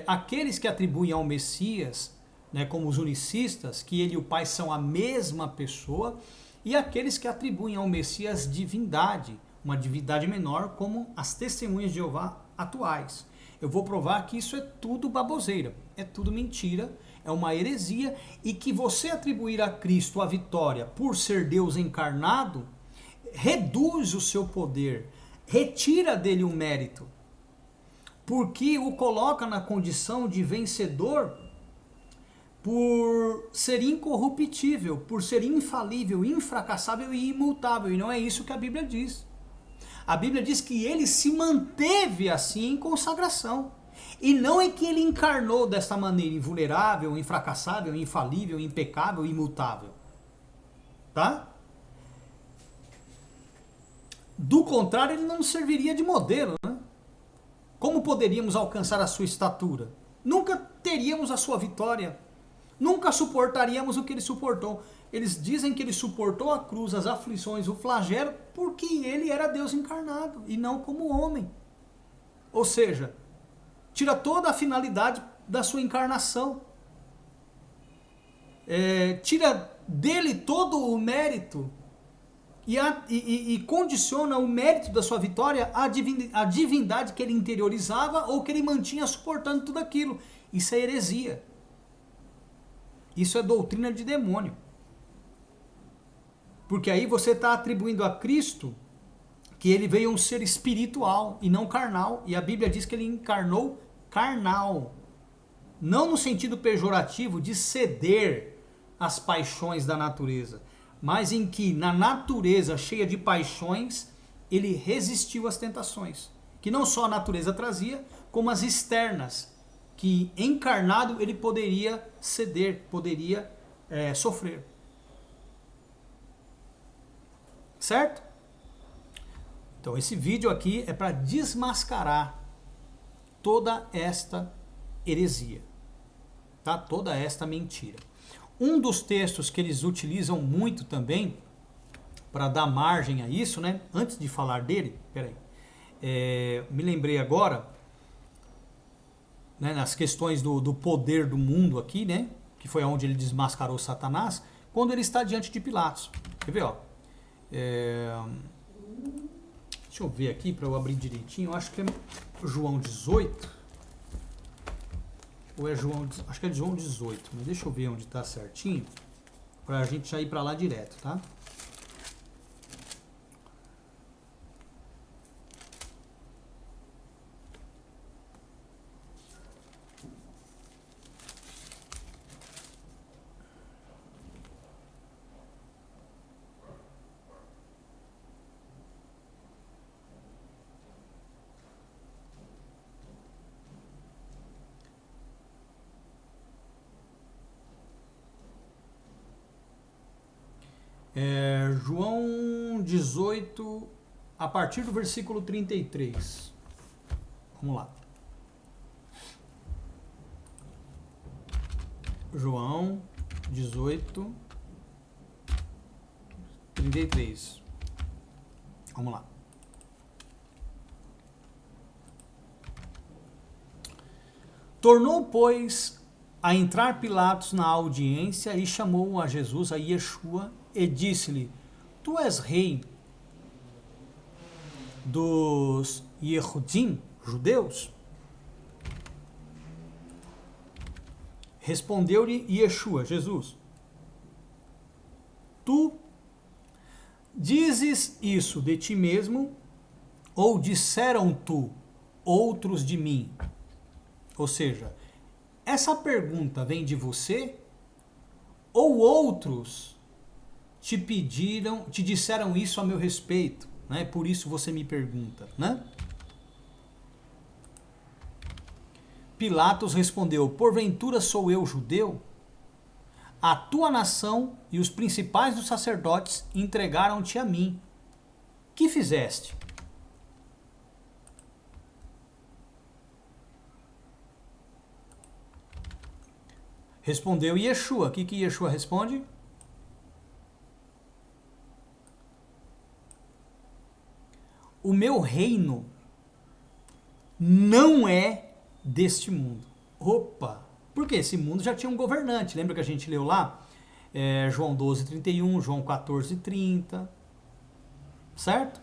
aqueles que atribuem ao Messias, né, como os unicistas, que ele e o Pai são a mesma pessoa, e aqueles que atribuem ao Messias divindade, uma divindade menor, como as testemunhas de Jeová atuais. Eu vou provar que isso é tudo baboseira, é tudo mentira, é uma heresia, e que você atribuir a Cristo a vitória por ser Deus encarnado, reduz o seu poder, retira dele o mérito, porque o coloca na condição de vencedor por ser incorruptível, por ser infalível, infracassável e imutável, e não é isso que a Bíblia diz. A Bíblia diz que ele se manteve assim em consagração, e não é que ele encarnou dessa maneira invulnerável, infracassável, infalível, impecável, imutável. Tá? Do contrário, ele não serviria de modelo, né? Como poderíamos alcançar a sua estatura? Nunca teríamos a sua vitória. Nunca suportaríamos o que ele suportou. Eles dizem que ele suportou a cruz, as aflições, o flagelo, porque ele era Deus encarnado e não como homem. Ou seja, tira toda a finalidade da sua encarnação. Tira dele todo o mérito e condiciona o mérito da sua vitória à divindade que ele interiorizava ou que ele mantinha suportando tudo aquilo. Isso é heresia. Isso é doutrina de demônio. Porque aí você está atribuindo a Cristo que ele veio um ser espiritual e não carnal. E a Bíblia diz que ele encarnou carnal. Não no sentido pejorativo de ceder às paixões da natureza, mas em que na natureza cheia de paixões, ele resistiu às tentações. Que não só a natureza trazia, como as externas, que encarnado ele poderia ceder, poderia sofrer. Certo? Então esse vídeo aqui é para desmascarar toda esta heresia, tá? Toda esta mentira. Um dos textos que eles utilizam muito também para dar margem a isso, né? Antes de falar dele, peraí, me lembrei agora, né, nas questões do poder do mundo aqui, né? Que foi onde ele desmascarou Satanás, quando ele está diante de Pilatos. Quer ver, ó? Deixa eu ver aqui para eu abrir direitinho. Eu acho que é João 18. Ou é João... Acho que é João 18. Mas deixa eu ver onde está certinho. Para a gente já ir para lá direto, tá? João 18, a partir do versículo 33. Vamos lá. João 18, 33. Vamos lá. Tornou, pois, a entrar Pilatos na audiência e chamou a Jesus, a Yeshua, e disse-lhe: Tu és rei dos Yehudim, judeus? Respondeu-lhe Yeshua, Jesus: Tu dizes isso de ti mesmo, ou disseram tu outros de mim? Ou seja, essa pergunta vem de você, ou outros te pediram, te disseram isso a meu respeito, né? Por isso você me pergunta, né? Pilatos respondeu: Porventura sou eu judeu? A tua nação e os principais dos sacerdotes entregaram-te a mim. Que fizeste? Respondeu Yeshua. O que Yeshua responde? o meu reino não é deste mundo. Opa! Porque esse mundo já tinha um governante. Lembra que a gente leu lá? João 12:31, João 14:30, certo?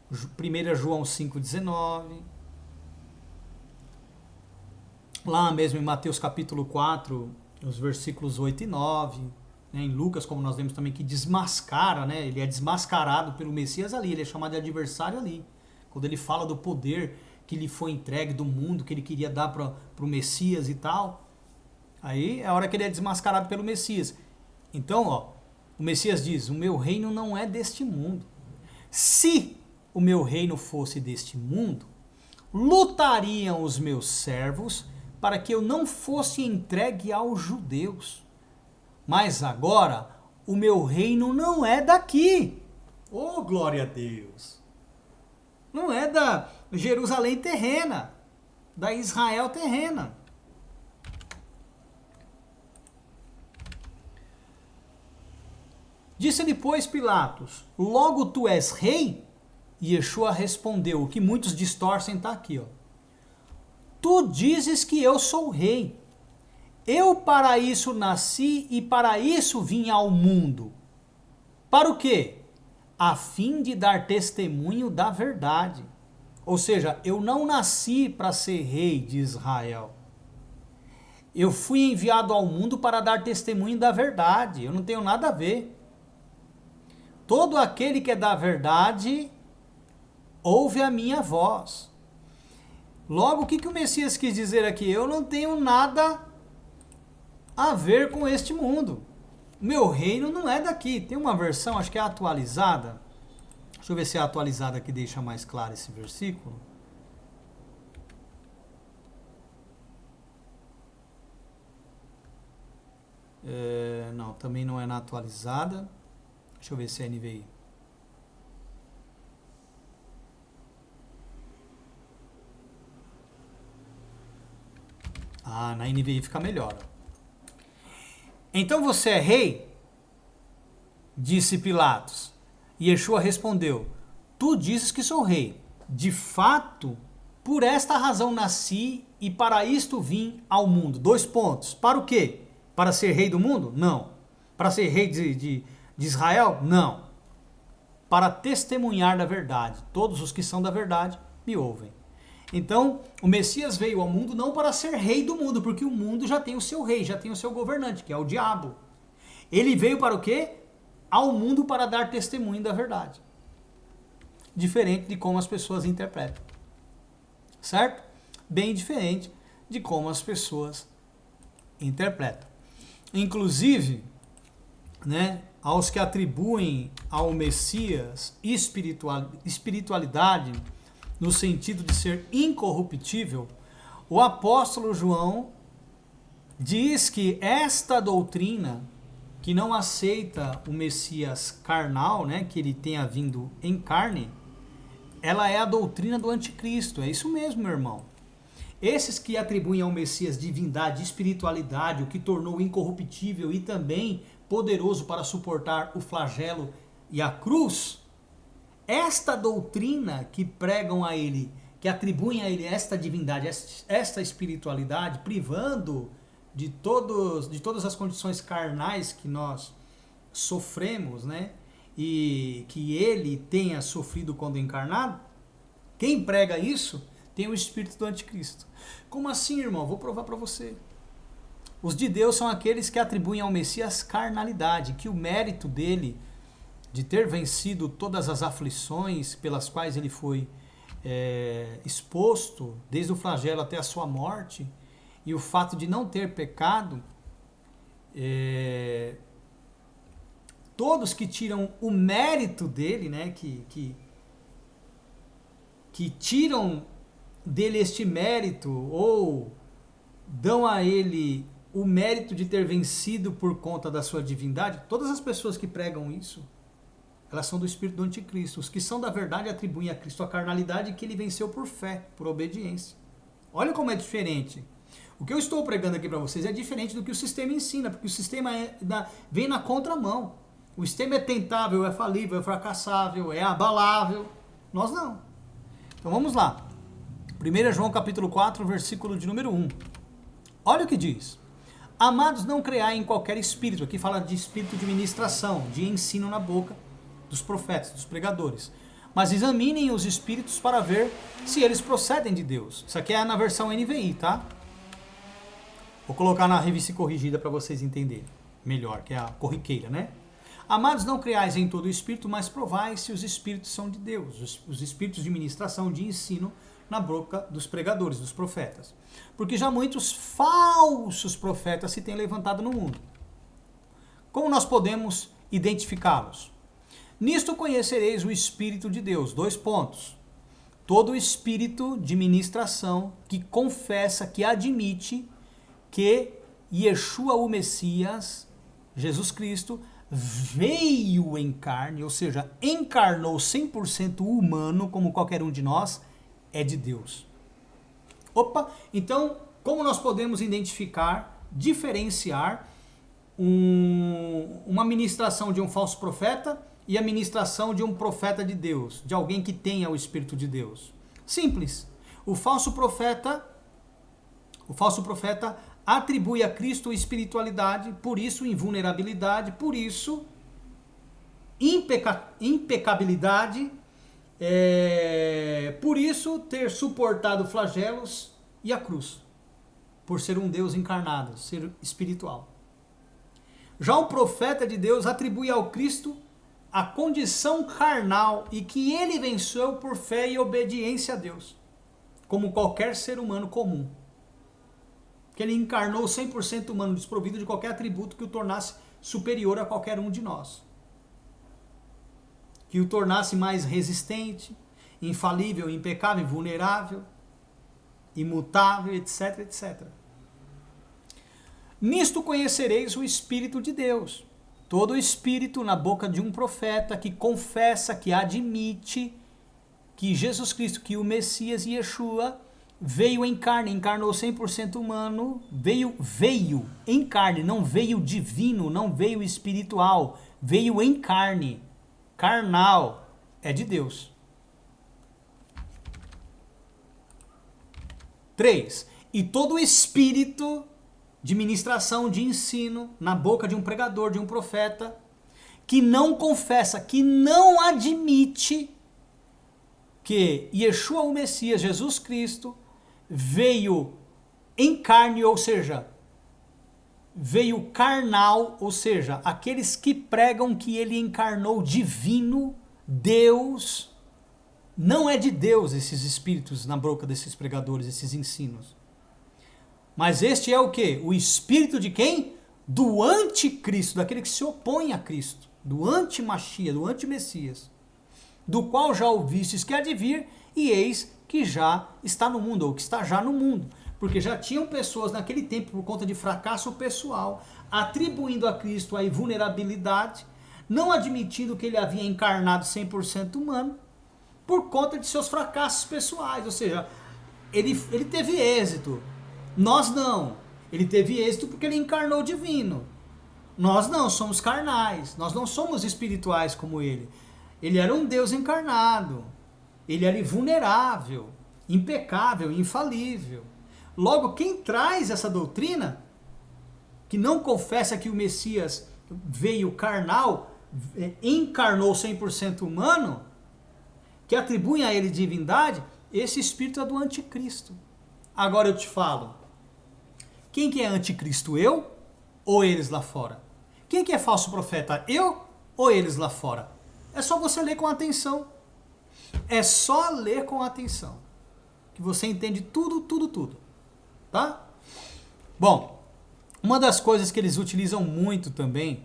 1 João 5:19. Lá mesmo em Mateus capítulo 4, os versículos 8 e 9. Né? Em Lucas, como nós vemos também, que desmascara, né? Ele é desmascarado pelo Messias ali, ele é chamado de adversário ali. Quando ele fala do poder que lhe foi entregue do mundo, que ele queria dar para o Messias e tal. Aí é a hora que ele é desmascarado pelo Messias. Então, ó, o Messias diz, o meu reino não é deste mundo. Se o meu reino fosse deste mundo, lutariam os meus servos para que eu não fosse entregue aos judeus. Mas agora, o meu reino não é daqui. Oh, glória a Deus! Não é da Jerusalém terrena, da Israel terrena. Disse-lhe, pois, Pilatos, logo tu és rei? E Yeshua respondeu, o que muitos distorcem está aqui, ó. Tu dizes que eu sou rei. Eu para isso nasci e para isso vim ao mundo. Para o quê? A fim de dar testemunho da verdade. Ou seja, eu não nasci para ser rei de Israel. Eu fui enviado ao mundo para dar testemunho da verdade. Eu não tenho nada a ver. Todo aquele que é da verdade, ouve a minha voz. Logo, o que o Messias quis dizer aqui? Eu não tenho nada a ver com este mundo. Meu reino não é daqui. Tem uma versão, acho que é atualizada. Deixa eu ver se é atualizada que deixa mais claro esse versículo. Não, também não é na atualizada. Deixa eu ver se é NVI. Na NVI fica melhor. Então você é rei? Disse Pilatos. E Yeshua respondeu, tu dizes que sou rei. De fato, por esta razão nasci e para isto vim ao mundo. 2 pontos. Para o quê? Para ser rei do mundo? Não. Para ser rei de Israel? Não. Para testemunhar da verdade. Todos os que são da verdade me ouvem. Então, o Messias veio ao mundo não para ser rei do mundo, porque o mundo já tem o seu rei, já tem o seu governante, que é o diabo. Ele veio para o quê? Ao mundo para dar testemunho da verdade. Diferente de como as pessoas interpretam. Certo? Bem diferente de como as pessoas interpretam. Inclusive, né, aos que atribuem ao Messias espiritualidade, no sentido de ser incorruptível, o apóstolo João diz que esta doutrina, que não aceita o Messias carnal, né, que ele tenha vindo em carne, ela é a doutrina do anticristo. É isso mesmo, meu irmão. Esses que atribuem ao Messias divindade, espiritualidade, o que tornou incorruptível e também poderoso para suportar o flagelo e a cruz, esta doutrina que pregam a ele, que atribuem a ele esta divindade, esta espiritualidade, privando de todas as condições carnais que nós sofremos, né? E que ele tenha sofrido quando encarnado, quem prega isso tem o espírito do anticristo. Como assim, irmão? Vou provar para você. Os de Deus são aqueles que atribuem ao Messias carnalidade, que o mérito dele de ter vencido todas as aflições pelas quais ele foi exposto, desde o flagelo até a sua morte, e o fato de não ter pecado, todos que tiram o mérito dele, né, que tiram dele este mérito, ou dão a ele o mérito de ter vencido por conta da sua divindade, todas as pessoas que pregam isso, elas são do espírito do anticristo. Os que são da verdade atribuem a Cristo a carnalidade que ele venceu por fé, por obediência. Olha como é diferente. O que eu estou pregando aqui para vocês é diferente do que o sistema ensina, porque o sistema vem na contramão. O sistema é tentável, é falível, é fracassável, é abalável. Nós não. Então vamos lá. 1 João capítulo 4, versículo de número 1. Olha o que diz. Amados, não creai em qualquer espírito. Aqui fala de espírito de ministração, de ensino na boca dos profetas, dos pregadores. Mas examinem os espíritos para ver se eles procedem de Deus. Isso aqui é na versão NVI, tá? Vou colocar na revista corrigida para vocês entenderem melhor, que é a corriqueira, né? Amados, não creais em todo o espírito, mas provai se os espíritos são de Deus. Os espíritos de ministração, de ensino na boca dos pregadores, dos profetas. Porque já muitos falsos profetas se têm levantado no mundo. Como nós podemos identificá-los? Nisto conhecereis o Espírito de Deus. 2 pontos. Todo espírito de ministração que confessa, que admite que Yeshua, o Messias, Jesus Cristo, veio em carne, ou seja, encarnou 100% humano, como qualquer um de nós, é de Deus. Opa, então, como nós podemos identificar, diferenciar uma ministração de um falso profeta e a ministração de um profeta de Deus, de alguém que tenha o Espírito de Deus? Simples. O falso profeta atribui a Cristo espiritualidade, por isso invulnerabilidade, por isso impecabilidade, por isso ter suportado flagelos e a cruz, por ser um Deus encarnado, ser espiritual. Já o profeta de Deus atribui ao Cristo a condição carnal e que ele venceu por fé e obediência a Deus, como qualquer ser humano comum. Que ele encarnou 100% humano, desprovido de qualquer atributo que o tornasse superior a qualquer um de nós. Que o tornasse mais resistente, infalível, impecável, vulnerável, imutável, etc, etc. Nisto conhecereis o Espírito de Deus. Todo espírito na boca de um profeta que confessa, que admite que Jesus Cristo, que o Messias Yeshua, veio em carne, encarnou 100% humano, veio em carne, não veio divino, não veio espiritual, veio em carne, carnal, é de Deus. 3. E todo espírito de ministração, de ensino, na boca de um pregador, de um profeta, que não confessa, que não admite que Yeshua, o Messias, Jesus Cristo, veio em carne, ou seja, veio carnal, ou seja, aqueles que pregam que ele encarnou divino, Deus, não é de Deus esses espíritos na boca desses pregadores, esses ensinos. Mas este é o quê? O espírito de quem? Do anticristo, daquele que se opõe a Cristo, do anti-Machia, do anti-Messias, do qual já ouvistes que há de vir, e eis que já está no mundo, ou que está já no mundo. Porque já tinham pessoas naquele tempo, por conta de fracasso pessoal, atribuindo a Cristo a invulnerabilidade, não admitindo que ele havia encarnado 100% humano, por conta de seus fracassos pessoais. Ou seja, ele teve êxito, nós não. Ele teve êxito porque ele encarnou divino. Nós não, somos carnais, nós não somos espirituais como ele. Ele era um Deus encarnado. Ele era invulnerável, impecável, infalível. Logo, quem traz essa doutrina, que não confessa que o Messias veio carnal, encarnou 100% humano, que atribuem a ele divindade, esse espírito é do anticristo. Agora eu te falo, quem que é anticristo? Eu ou eles lá fora? Quem que é falso profeta? Eu ou eles lá fora? É só você ler com atenção. É só ler com atenção, que você entende tudo, tá? Bom, uma das coisas que eles utilizam muito também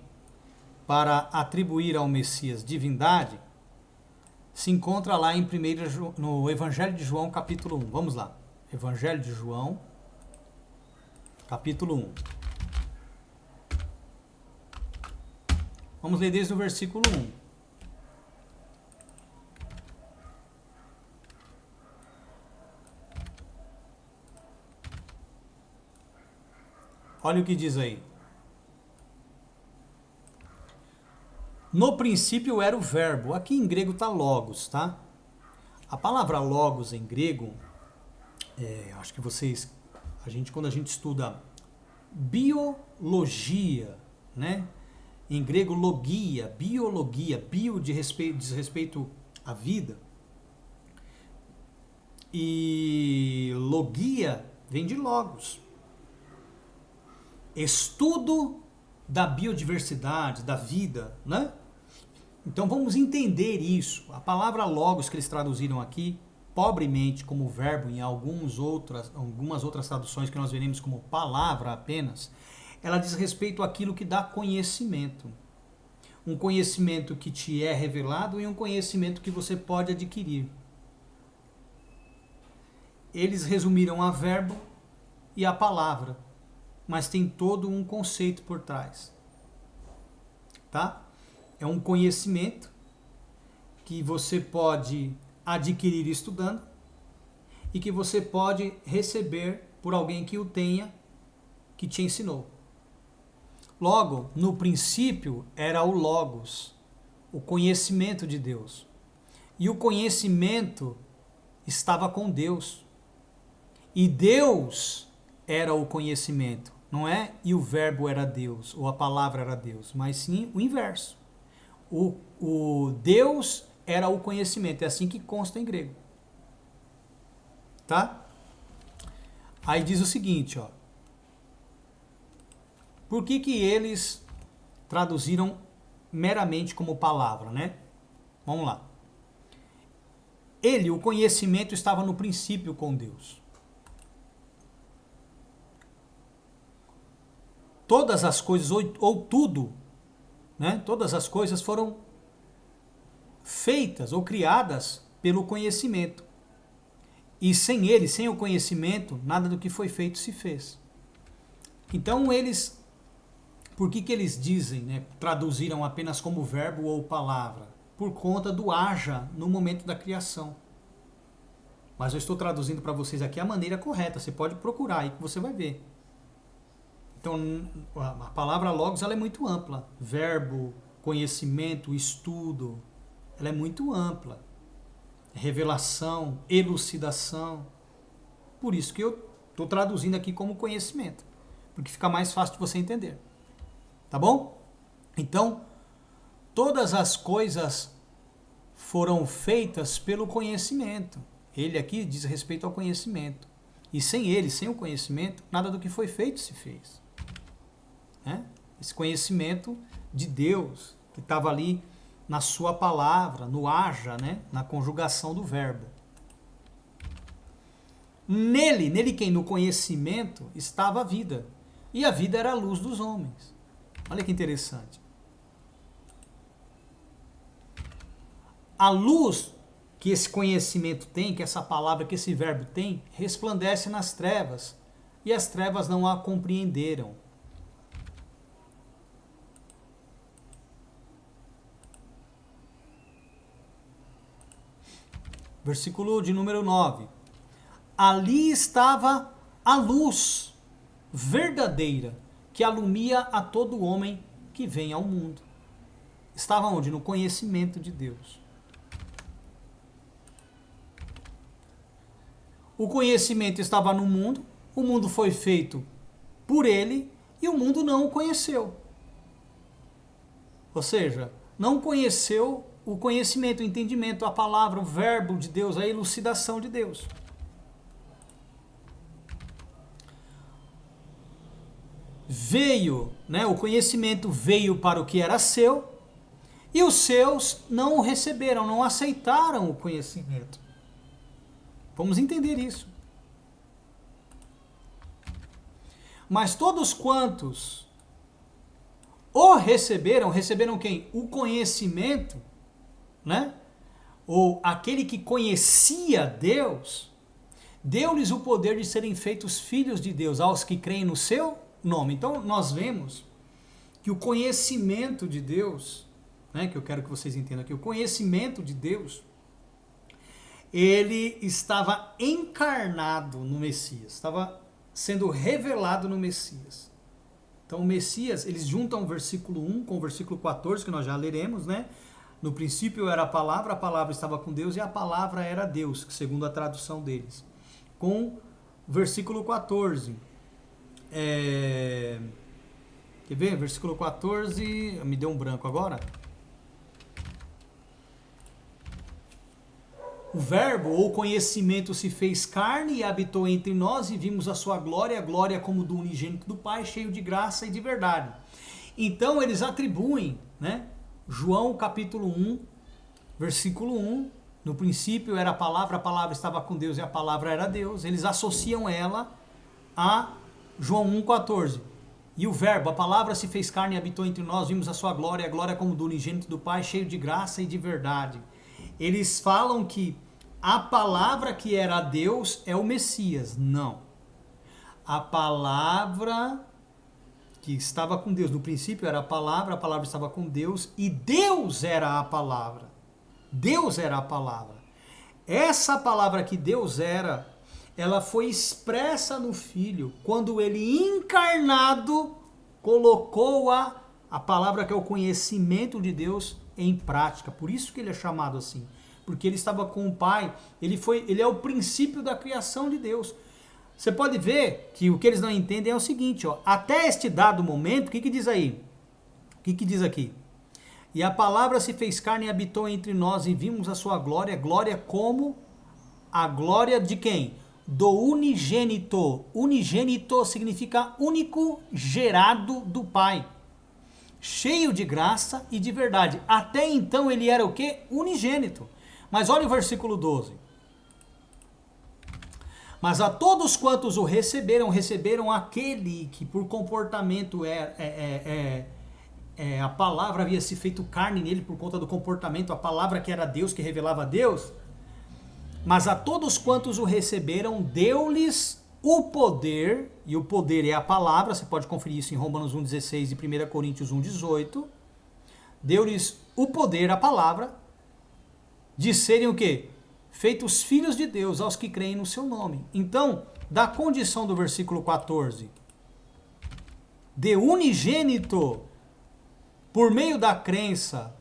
para atribuir ao Messias divindade se encontra lá em no Evangelho de João, capítulo 1. Vamos lá. Evangelho de João, capítulo 1. Vamos ler desde o versículo 1. Olha o que diz aí. No princípio era o verbo. Aqui em grego está logos, tá? A palavra logos em grego, acho que quando a gente estuda biologia, né? Em grego logia, biologia, bio diz respeito à vida, e logia vem de logos. Estudo da biodiversidade, da vida, né? Então vamos entender isso. A palavra logos que eles traduziram aqui, pobremente como verbo em algumas outras traduções que nós veremos como palavra apenas, ela diz respeito àquilo que dá conhecimento. Um conhecimento que te é revelado e um conhecimento que você pode adquirir. Eles resumiram a verbo e a palavra, mas tem todo um conceito por trás. Tá? É um conhecimento que você pode adquirir estudando e que você pode receber por alguém que o tenha, que te ensinou. Logo, no princípio era o Logos, o conhecimento de Deus. E o conhecimento estava com Deus. E Deus era o conhecimento, não é? E o verbo era Deus, ou a palavra era Deus, mas sim o inverso. O Deus era o conhecimento, é assim que consta em grego. Tá? Aí diz o seguinte, ó. Por que eles traduziram meramente como palavra, né? Vamos lá. Ele, o conhecimento, estava no princípio com Deus. Todas as coisas, ou tudo, né? Todas as coisas foram feitas ou criadas pelo conhecimento. E sem ele, sem o conhecimento, nada do que foi feito se fez. Então eles, por que eles dizem, né, traduziram apenas como verbo ou palavra? Por conta do haja no momento da criação. Mas eu estou traduzindo para vocês aqui a maneira correta, você pode procurar aí que você vai ver. Então, a palavra logos ela é muito ampla. Verbo, conhecimento, estudo, ela é muito ampla. Revelação, elucidação. Por isso que eu estou traduzindo aqui como conhecimento. Porque fica mais fácil de você entender. Tá bom? Então, todas as coisas foram feitas pelo conhecimento. Ele aqui diz respeito ao conhecimento. E sem ele, sem o conhecimento, nada do que foi feito se fez. Né? Esse conhecimento de Deus, que estava ali na sua palavra, no haja, né? Na conjugação do verbo. Nele quem? No conhecimento estava a vida. E a vida era a luz dos homens. Olha que interessante. A luz que esse conhecimento tem, que essa palavra, que esse verbo tem, resplandece nas trevas. E as trevas não a compreenderam. Versículo de número 9. Ali estava a luz verdadeira que alumia a todo homem que vem ao mundo. Estava onde? No conhecimento de Deus. O conhecimento estava no mundo, o mundo foi feito por ele e o mundo não o conheceu. Ou seja, não conheceu o conhecimento, o entendimento, a palavra, o verbo de Deus, a elucidação de Deus. Veio, né, o conhecimento veio para o que era seu e os seus não o receberam, não aceitaram o conhecimento. Vamos entender isso. Mas todos quantos o receberam, receberam quem? O conhecimento, né? Ou aquele que conhecia Deus, deu-lhes o poder de serem feitos filhos de Deus, aos que creem no seu nome. Então, nós vemos que o conhecimento de Deus, né, que eu quero que vocês entendam aqui, o conhecimento de Deus, ele estava encarnado no Messias, estava sendo revelado no Messias. Então, o Messias, eles juntam o versículo 1 com o versículo 14, que nós já leremos, né? No princípio era a palavra estava com Deus e a palavra era Deus, segundo a tradução deles. Com o versículo 14. Quer ver? Versículo 14, me deu um branco agora. O verbo ou conhecimento se fez carne e habitou entre nós e vimos a sua glória, a glória como do unigênito do Pai, cheio de graça e de verdade. Então eles atribuem, né? João capítulo 1, versículo 1, no princípio era a palavra estava com Deus e a palavra era Deus. Eles associam ela a João 1,14. E o verbo, a palavra se fez carne e habitou entre nós, vimos a sua glória, a glória como do unigênito do Pai, cheio de graça e de verdade. Eles falam que a palavra que era Deus é o Messias. Não. A palavra que estava com Deus, no princípio era a palavra estava com Deus e Deus era a palavra. Deus era a palavra. Essa palavra que Deus era, ela foi expressa no Filho quando ele encarnado colocou a palavra que é o conhecimento de Deus em prática. Por isso que ele é chamado assim, porque ele estava com o Pai, ele é o princípio da criação de Deus. Você pode ver que o que eles não entendem é o seguinte, ó, até este dado momento, o que diz aí? O que diz aqui? E a palavra se fez carne e habitou entre nós e vimos a sua glória, glória como a glória de quem? Do unigênito. Unigênito significa único gerado do Pai. Cheio de graça e de verdade. Até então ele era o quê? Unigênito. Mas olha o versículo 12. Mas a todos quantos o receberam aquele que por comportamento a palavra havia se feito carne nele por conta do comportamento, a palavra que era Deus, que revelava a Deus. Mas a todos quantos o receberam, deu-lhes o poder, e o poder é a palavra, você pode conferir isso em Romanos 1,16 e 1 Coríntios 1,18. Deu-lhes o poder, a palavra, de serem o quê? Feitos filhos de Deus aos que creem no seu nome. Então, da condição do versículo 14, de unigênito, por meio da crença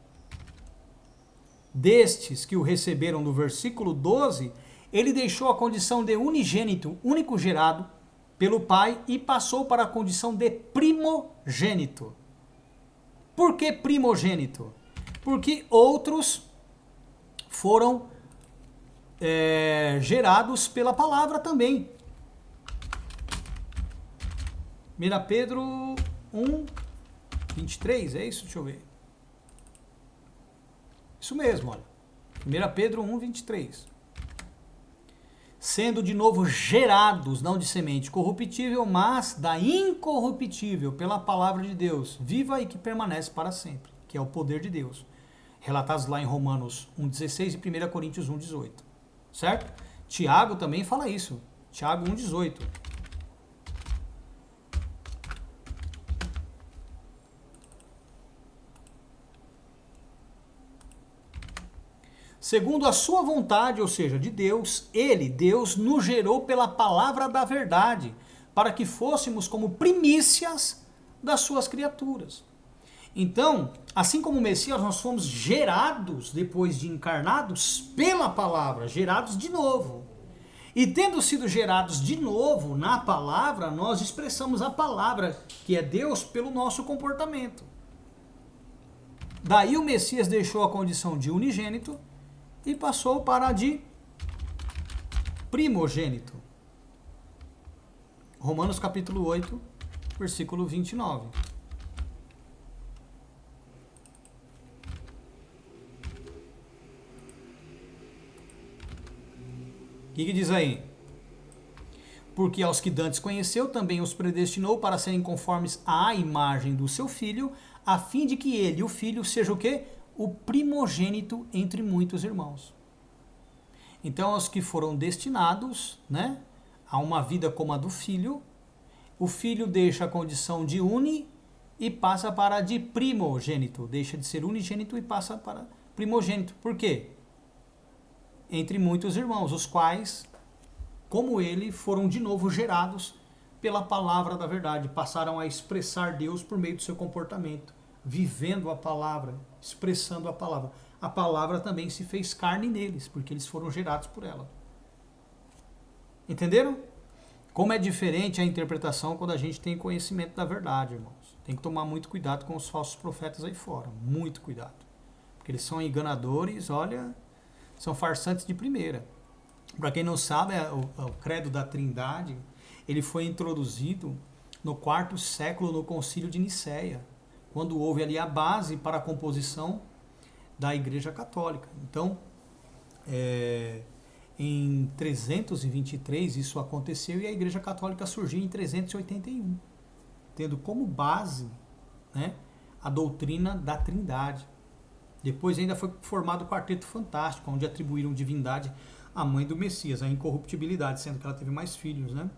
destes que o receberam no versículo 12, ele deixou a condição de unigênito, único gerado pelo Pai, e passou para a condição de primogênito. Por que primogênito? Porque outros foram gerados pela palavra também. 1 Pedro 1, 23, é isso? Deixa eu ver. Isso mesmo, olha. 1 Pedro 1, 23. Sendo de novo gerados, não de semente corruptível, mas da incorruptível, pela palavra de Deus, viva e que permanece para sempre, que é o poder de Deus. Relatados lá em Romanos 1,16 e 1 Coríntios 1,18. Certo? Tiago também fala isso. Tiago 1,18. Segundo a sua vontade, ou seja, de Deus, Deus, nos gerou pela palavra da verdade, para que fôssemos como primícias das suas criaturas. Então, assim como o Messias, nós fomos gerados, depois de encarnados, pela palavra, gerados de novo. E tendo sido gerados de novo na palavra, nós expressamos a palavra, que é Deus, pelo nosso comportamento. Daí o Messias deixou a condição de unigênito e passou para a de primogênito. Romanos capítulo 8, versículo 29. O que diz aí? Porque aos que dantes conheceu, também os predestinou para serem conformes à imagem do seu Filho, a fim de que ele, o Filho, seja o quê? O primogênito entre muitos irmãos. Então, aos que foram destinados, né, a uma vida como a do Filho, o Filho deixa a condição de uni e passa para a de primogênito. Deixa de ser unigênito e passa para primogênito. Por quê? Entre muitos irmãos, os quais, como ele, foram de novo gerados pela palavra da verdade, passaram a expressar Deus por meio do seu comportamento, vivendo a palavra, expressando a palavra. a palavra também se fez carne neles, porque eles foram gerados por ela. Entenderam? Como é diferente a interpretação quando a gente tem conhecimento da verdade, irmãos. Tem que tomar muito cuidado com os falsos profetas aí fora. Muito cuidado. Porque eles são enganadores, olha, são farsantes de primeira. Para quem não sabe, o credo da Trindade, ele foi introduzido no 4º século no Concílio de Nicéia, quando houve ali a base para a composição da Igreja Católica. Então, em 323 isso aconteceu e a Igreja Católica surgiu em 381, tendo como base, né, a doutrina da Trindade. Depois ainda foi formado o Quarteto Fantástico, onde atribuíram divindade à mãe do Messias, a incorruptibilidade, sendo que ela teve mais filhos, né?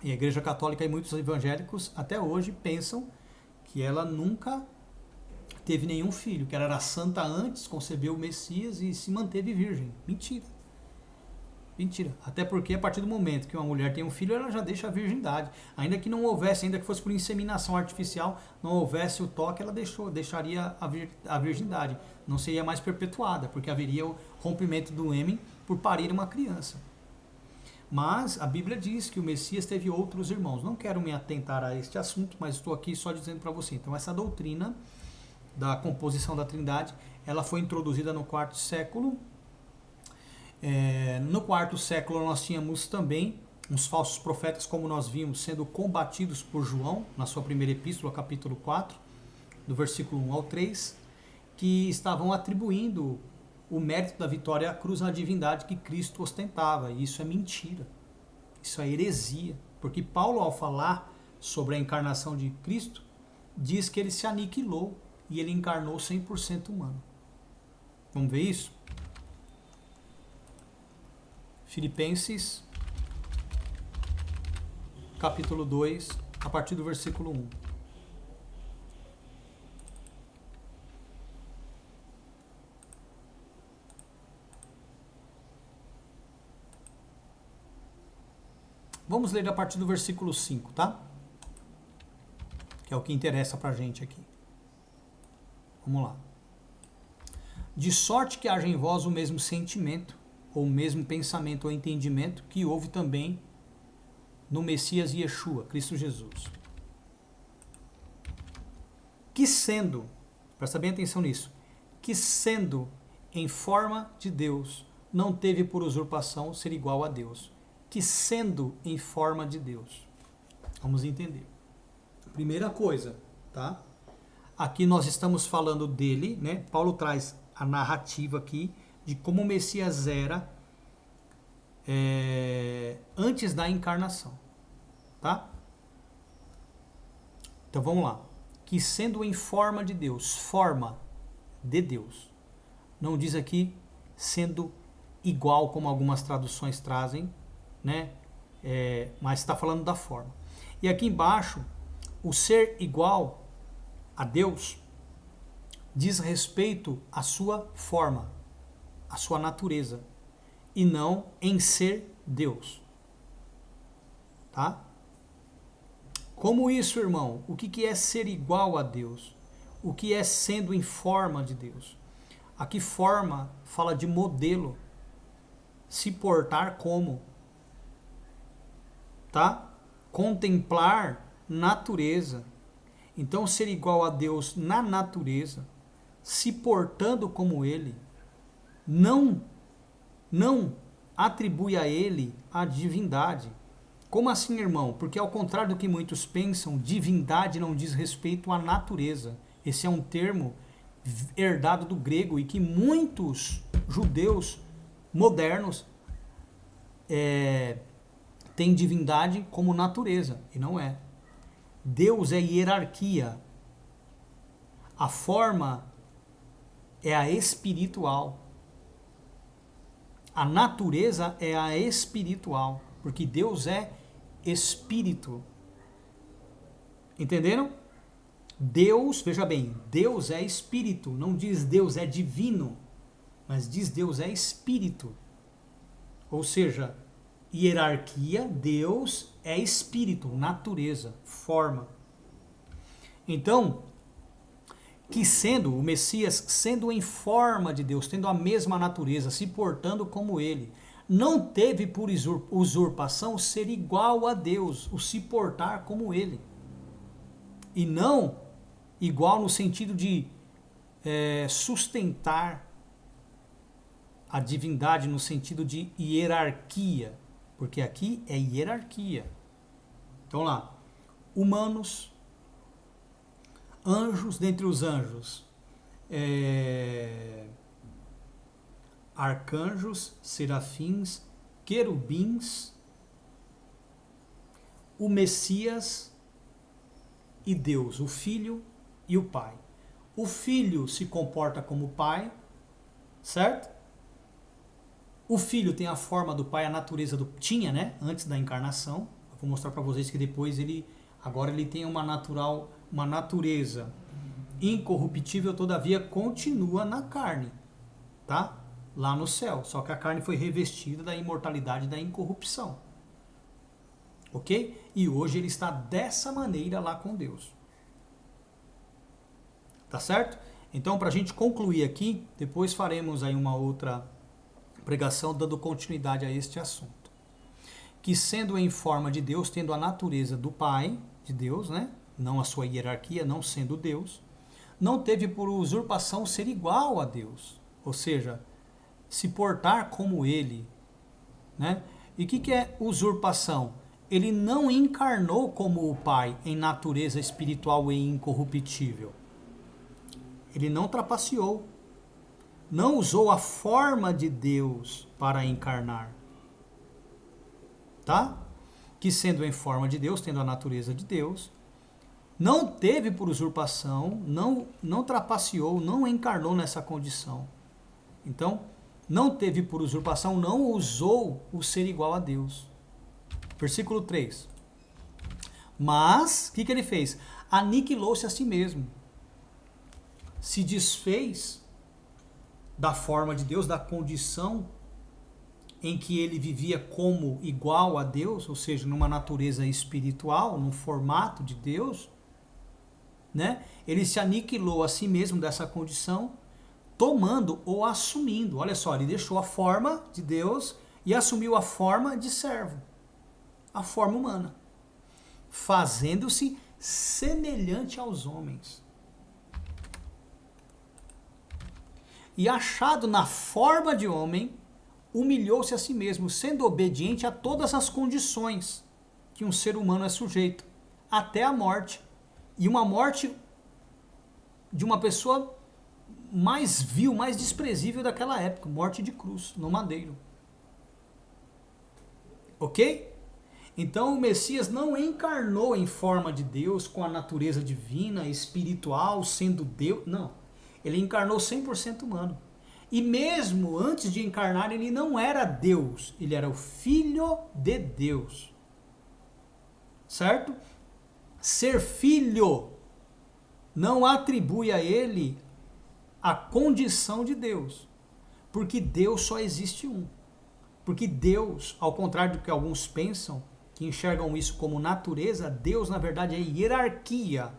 E a Igreja Católica e muitos evangélicos até hoje pensam que ela nunca teve nenhum filho, que ela era santa antes, concebeu o Messias e se manteve virgem. Mentira. Mentira. Até porque a partir do momento que uma mulher tem um filho, ela já deixa a virgindade. Ainda que não houvesse, ainda que fosse por inseminação artificial, não houvesse o toque, ela deixaria a virgindade. Não seria mais perpetuada, porque haveria o rompimento do êmen por parir uma criança. Mas a Bíblia diz que o Messias teve outros irmãos. Não quero me atentar a este assunto, mas estou aqui só dizendo para você. Então essa doutrina da composição da Trindade, ela foi introduzida no 4º século. No 4º século nós tínhamos também uns falsos profetas, como nós vimos, sendo combatidos por João, na sua primeira epístola, capítulo 4, do versículo 1 ao 3, que estavam atribuindo o mérito da vitória à cruz na divindade que Cristo ostentava. E isso é mentira. Isso é heresia. Porque Paulo, ao falar sobre a encarnação de Cristo, diz que ele se aniquilou e ele encarnou 100% humano. Vamos ver isso? Filipenses, capítulo 2, a partir do versículo 1. Vamos ler a partir do versículo 5, tá? Que é o que interessa pra gente aqui. Vamos lá. De sorte que haja em vós o mesmo sentimento, ou o mesmo pensamento ou entendimento que houve também no Messias Yeshua, Cristo Jesus. Que sendo, presta bem atenção nisso, que sendo em forma de Deus, não teve por usurpação ser igual a Deus. Que sendo em forma de Deus. Vamos entender. Primeira coisa, tá? Aqui nós estamos falando dele, né? Paulo traz a narrativa aqui de como o Messias era antes da encarnação, tá? Então vamos lá. Que sendo em forma de Deus, forma de Deus. Não diz aqui sendo igual, como algumas traduções trazem, né? Mas está falando da forma. E aqui embaixo, o ser igual a Deus diz respeito à sua forma, à sua natureza, e não em ser Deus. Tá? Como isso, irmão? O que é ser igual a Deus? O que é sendo em forma de Deus? Aqui forma fala de modelo, se portar como, tá? Contemplar natureza. Então, ser igual a Deus na natureza, se portando como Ele, não atribui a Ele a divindade. Como assim, irmão? Porque ao contrário do que muitos pensam, divindade não diz respeito à natureza. Esse é um termo herdado do grego e que muitos judeus modernos têm divindade como natureza, e não é. Deus é hierarquia. A forma é a espiritual. A natureza é a espiritual, porque Deus é espírito. Entenderam? Deus, veja bem, Deus é espírito, não diz Deus é divino, mas diz Deus é espírito. Ou seja, hierarquia, Deus é espírito, natureza, forma. Então, que sendo o Messias, sendo em forma de Deus, tendo a mesma natureza, se portando como ele, não teve por usurpação ser igual a Deus, o se portar como ele. E não igual no sentido de sustentar a divindade no sentido de hierarquia, porque aqui é hierarquia. Então lá, humanos, anjos, dentre os anjos, arcanjos, serafins, querubins, o Messias e Deus, o Filho e o Pai. O Filho se comporta como Pai, certo? O Filho tem a forma do Pai, a natureza do... Tinha, né? Antes da encarnação. Eu vou mostrar para vocês que depois agora ele tem uma natureza incorruptível, todavia continua na carne, tá? Lá no céu. Só que a carne foi revestida da imortalidade e da incorrupção. Ok? E hoje ele está dessa maneira lá com Deus. Tá certo? Então, para a gente concluir aqui, depois faremos aí uma outra pregação dando continuidade a este assunto. Que sendo em forma de Deus, tendo a natureza do Pai de Deus, né? Não a sua hierarquia, não sendo Deus, não teve por usurpação ser igual a Deus. Ou seja, se portar como ele, né? E o que é usurpação? Ele não encarnou como o Pai em natureza espiritual e incorruptível. Ele não trapaceou. Não usou a forma de Deus para encarnar. Tá? Que sendo em forma de Deus, tendo a natureza de Deus, não teve por usurpação, não trapaceou, não encarnou nessa condição. Então, não teve por usurpação, não usou o ser igual a Deus. Versículo 3. Mas, o que ele fez? Aniquilou-se a si mesmo. Se desfez da forma de Deus, da condição em que ele vivia como igual a Deus, ou seja, numa natureza espiritual, num formato de Deus, né? Ele se aniquilou a si mesmo dessa condição, tomando ou assumindo. Olha só, ele deixou a forma de Deus e assumiu a forma de servo, a forma humana, fazendo-se semelhante aos homens. E achado na forma de homem, humilhou-se a si mesmo, sendo obediente a todas as condições que um ser humano é sujeito, até a morte. E uma morte de uma pessoa mais vil, mais desprezível daquela época, morte de cruz, no madeiro. Ok? Então o Messias não encarnou em forma de Deus, com a natureza divina, espiritual, sendo Deus, não. Ele encarnou 100% humano. E mesmo antes de encarnar, ele não era Deus. Ele era o Filho de Deus. Certo? Ser filho não atribui a ele a condição de Deus. Porque Deus só existe um. Porque Deus, ao contrário do que alguns pensam, que enxergam isso como natureza, Deus na verdade é hierarquia.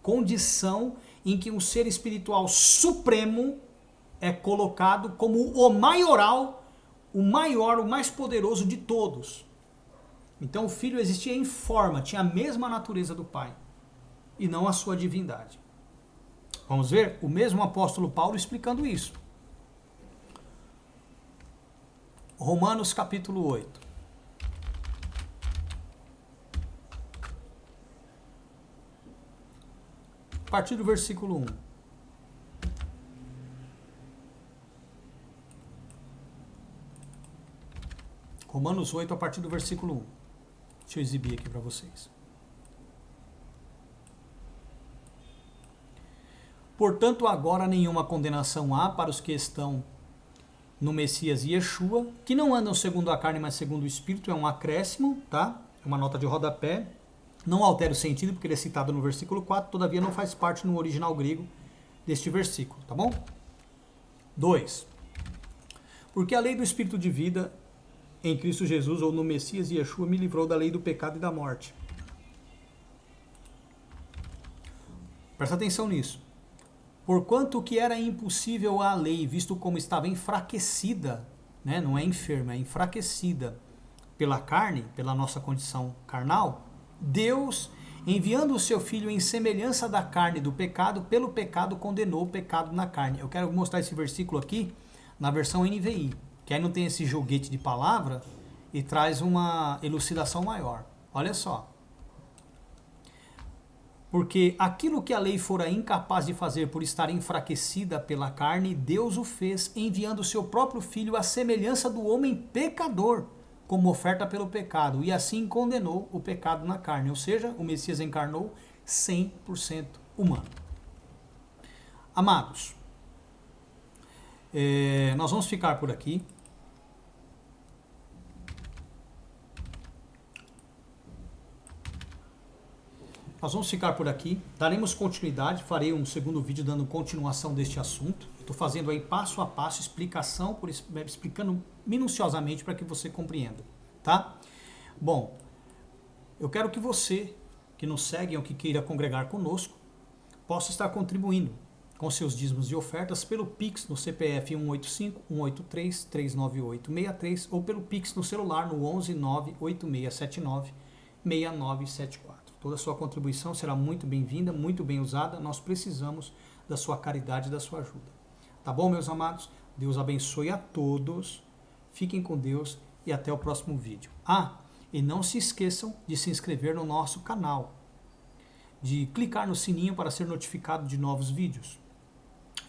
Condição em que um ser espiritual supremo é colocado como o maioral, o maior, o mais poderoso de todos. Então o Filho existia em forma, tinha a mesma natureza do Pai, e não a sua divindade. Vamos ver o mesmo apóstolo Paulo explicando isso. Romanos capítulo 8. A partir do versículo 1. Romanos 8, a partir do versículo 1. Deixa eu exibir aqui para vocês. Portanto, agora nenhuma condenação há para os que estão no Messias Yeshua, que não andam segundo a carne, mas segundo o Espírito. É um acréscimo, tá? É uma nota de rodapé. Não altera o sentido, porque ele é citado no versículo 4, todavia não faz parte no original grego deste versículo, tá bom? 2. Porque a lei do Espírito de vida em Cristo Jesus, ou no Messias Yeshua, me livrou da lei do pecado e da morte. Presta atenção nisso. Porquanto o que era impossível à lei, visto como estava enfraquecida, né? Não é enferma, é enfraquecida pela carne, pela nossa condição carnal, Deus, enviando o seu Filho em semelhança da carne do pecado, pelo pecado condenou o pecado na carne. Eu quero mostrar esse versículo aqui na versão NVI, que aí não tem esse joguete de palavra e traz uma elucidação maior. Olha só. Porque aquilo que a lei fora incapaz de fazer por estar enfraquecida pela carne, Deus o fez, enviando o seu próprio Filho à semelhança do homem pecador, como oferta pelo pecado, e assim condenou o pecado na carne. Ou seja, o Messias encarnou 100% humano. Amados, nós vamos ficar por aqui. Nós vamos ficar por aqui, daremos continuidade, farei um segundo vídeo dando continuação deste assunto. Estou fazendo aí passo a passo, explicação, explicando minuciosamente para que você compreenda, tá? Bom, eu quero que você, que nos segue ou que queira congregar conosco, possa estar contribuindo com seus dízimos e ofertas pelo Pix no CPF 185-183-398-63 ou pelo Pix no celular no 11 98679 6974. Toda a sua contribuição será muito bem-vinda, muito bem usada. Nós precisamos da sua caridade e da sua ajuda. Tá bom, meus amados? Deus abençoe a todos. Fiquem com Deus e até o próximo vídeo. E não se esqueçam de se inscrever no nosso canal, de clicar no sininho para ser notificado de novos vídeos.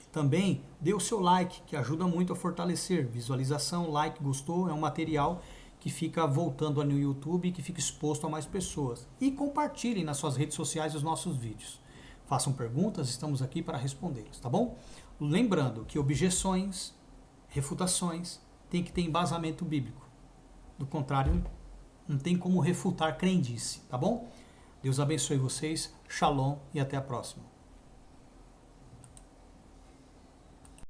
Também dê o seu like, que ajuda muito a fortalecer. Visualização, like, gostou, é um material que fica voltando no YouTube e que fica exposto a mais pessoas. E compartilhem nas suas redes sociais os nossos vídeos. Façam perguntas, estamos aqui para respondê-las, tá bom? Lembrando que objeções, refutações, tem que ter embasamento bíblico. Do contrário, não tem como refutar crendice, tá bom? Deus abençoe vocês, shalom e até a próxima.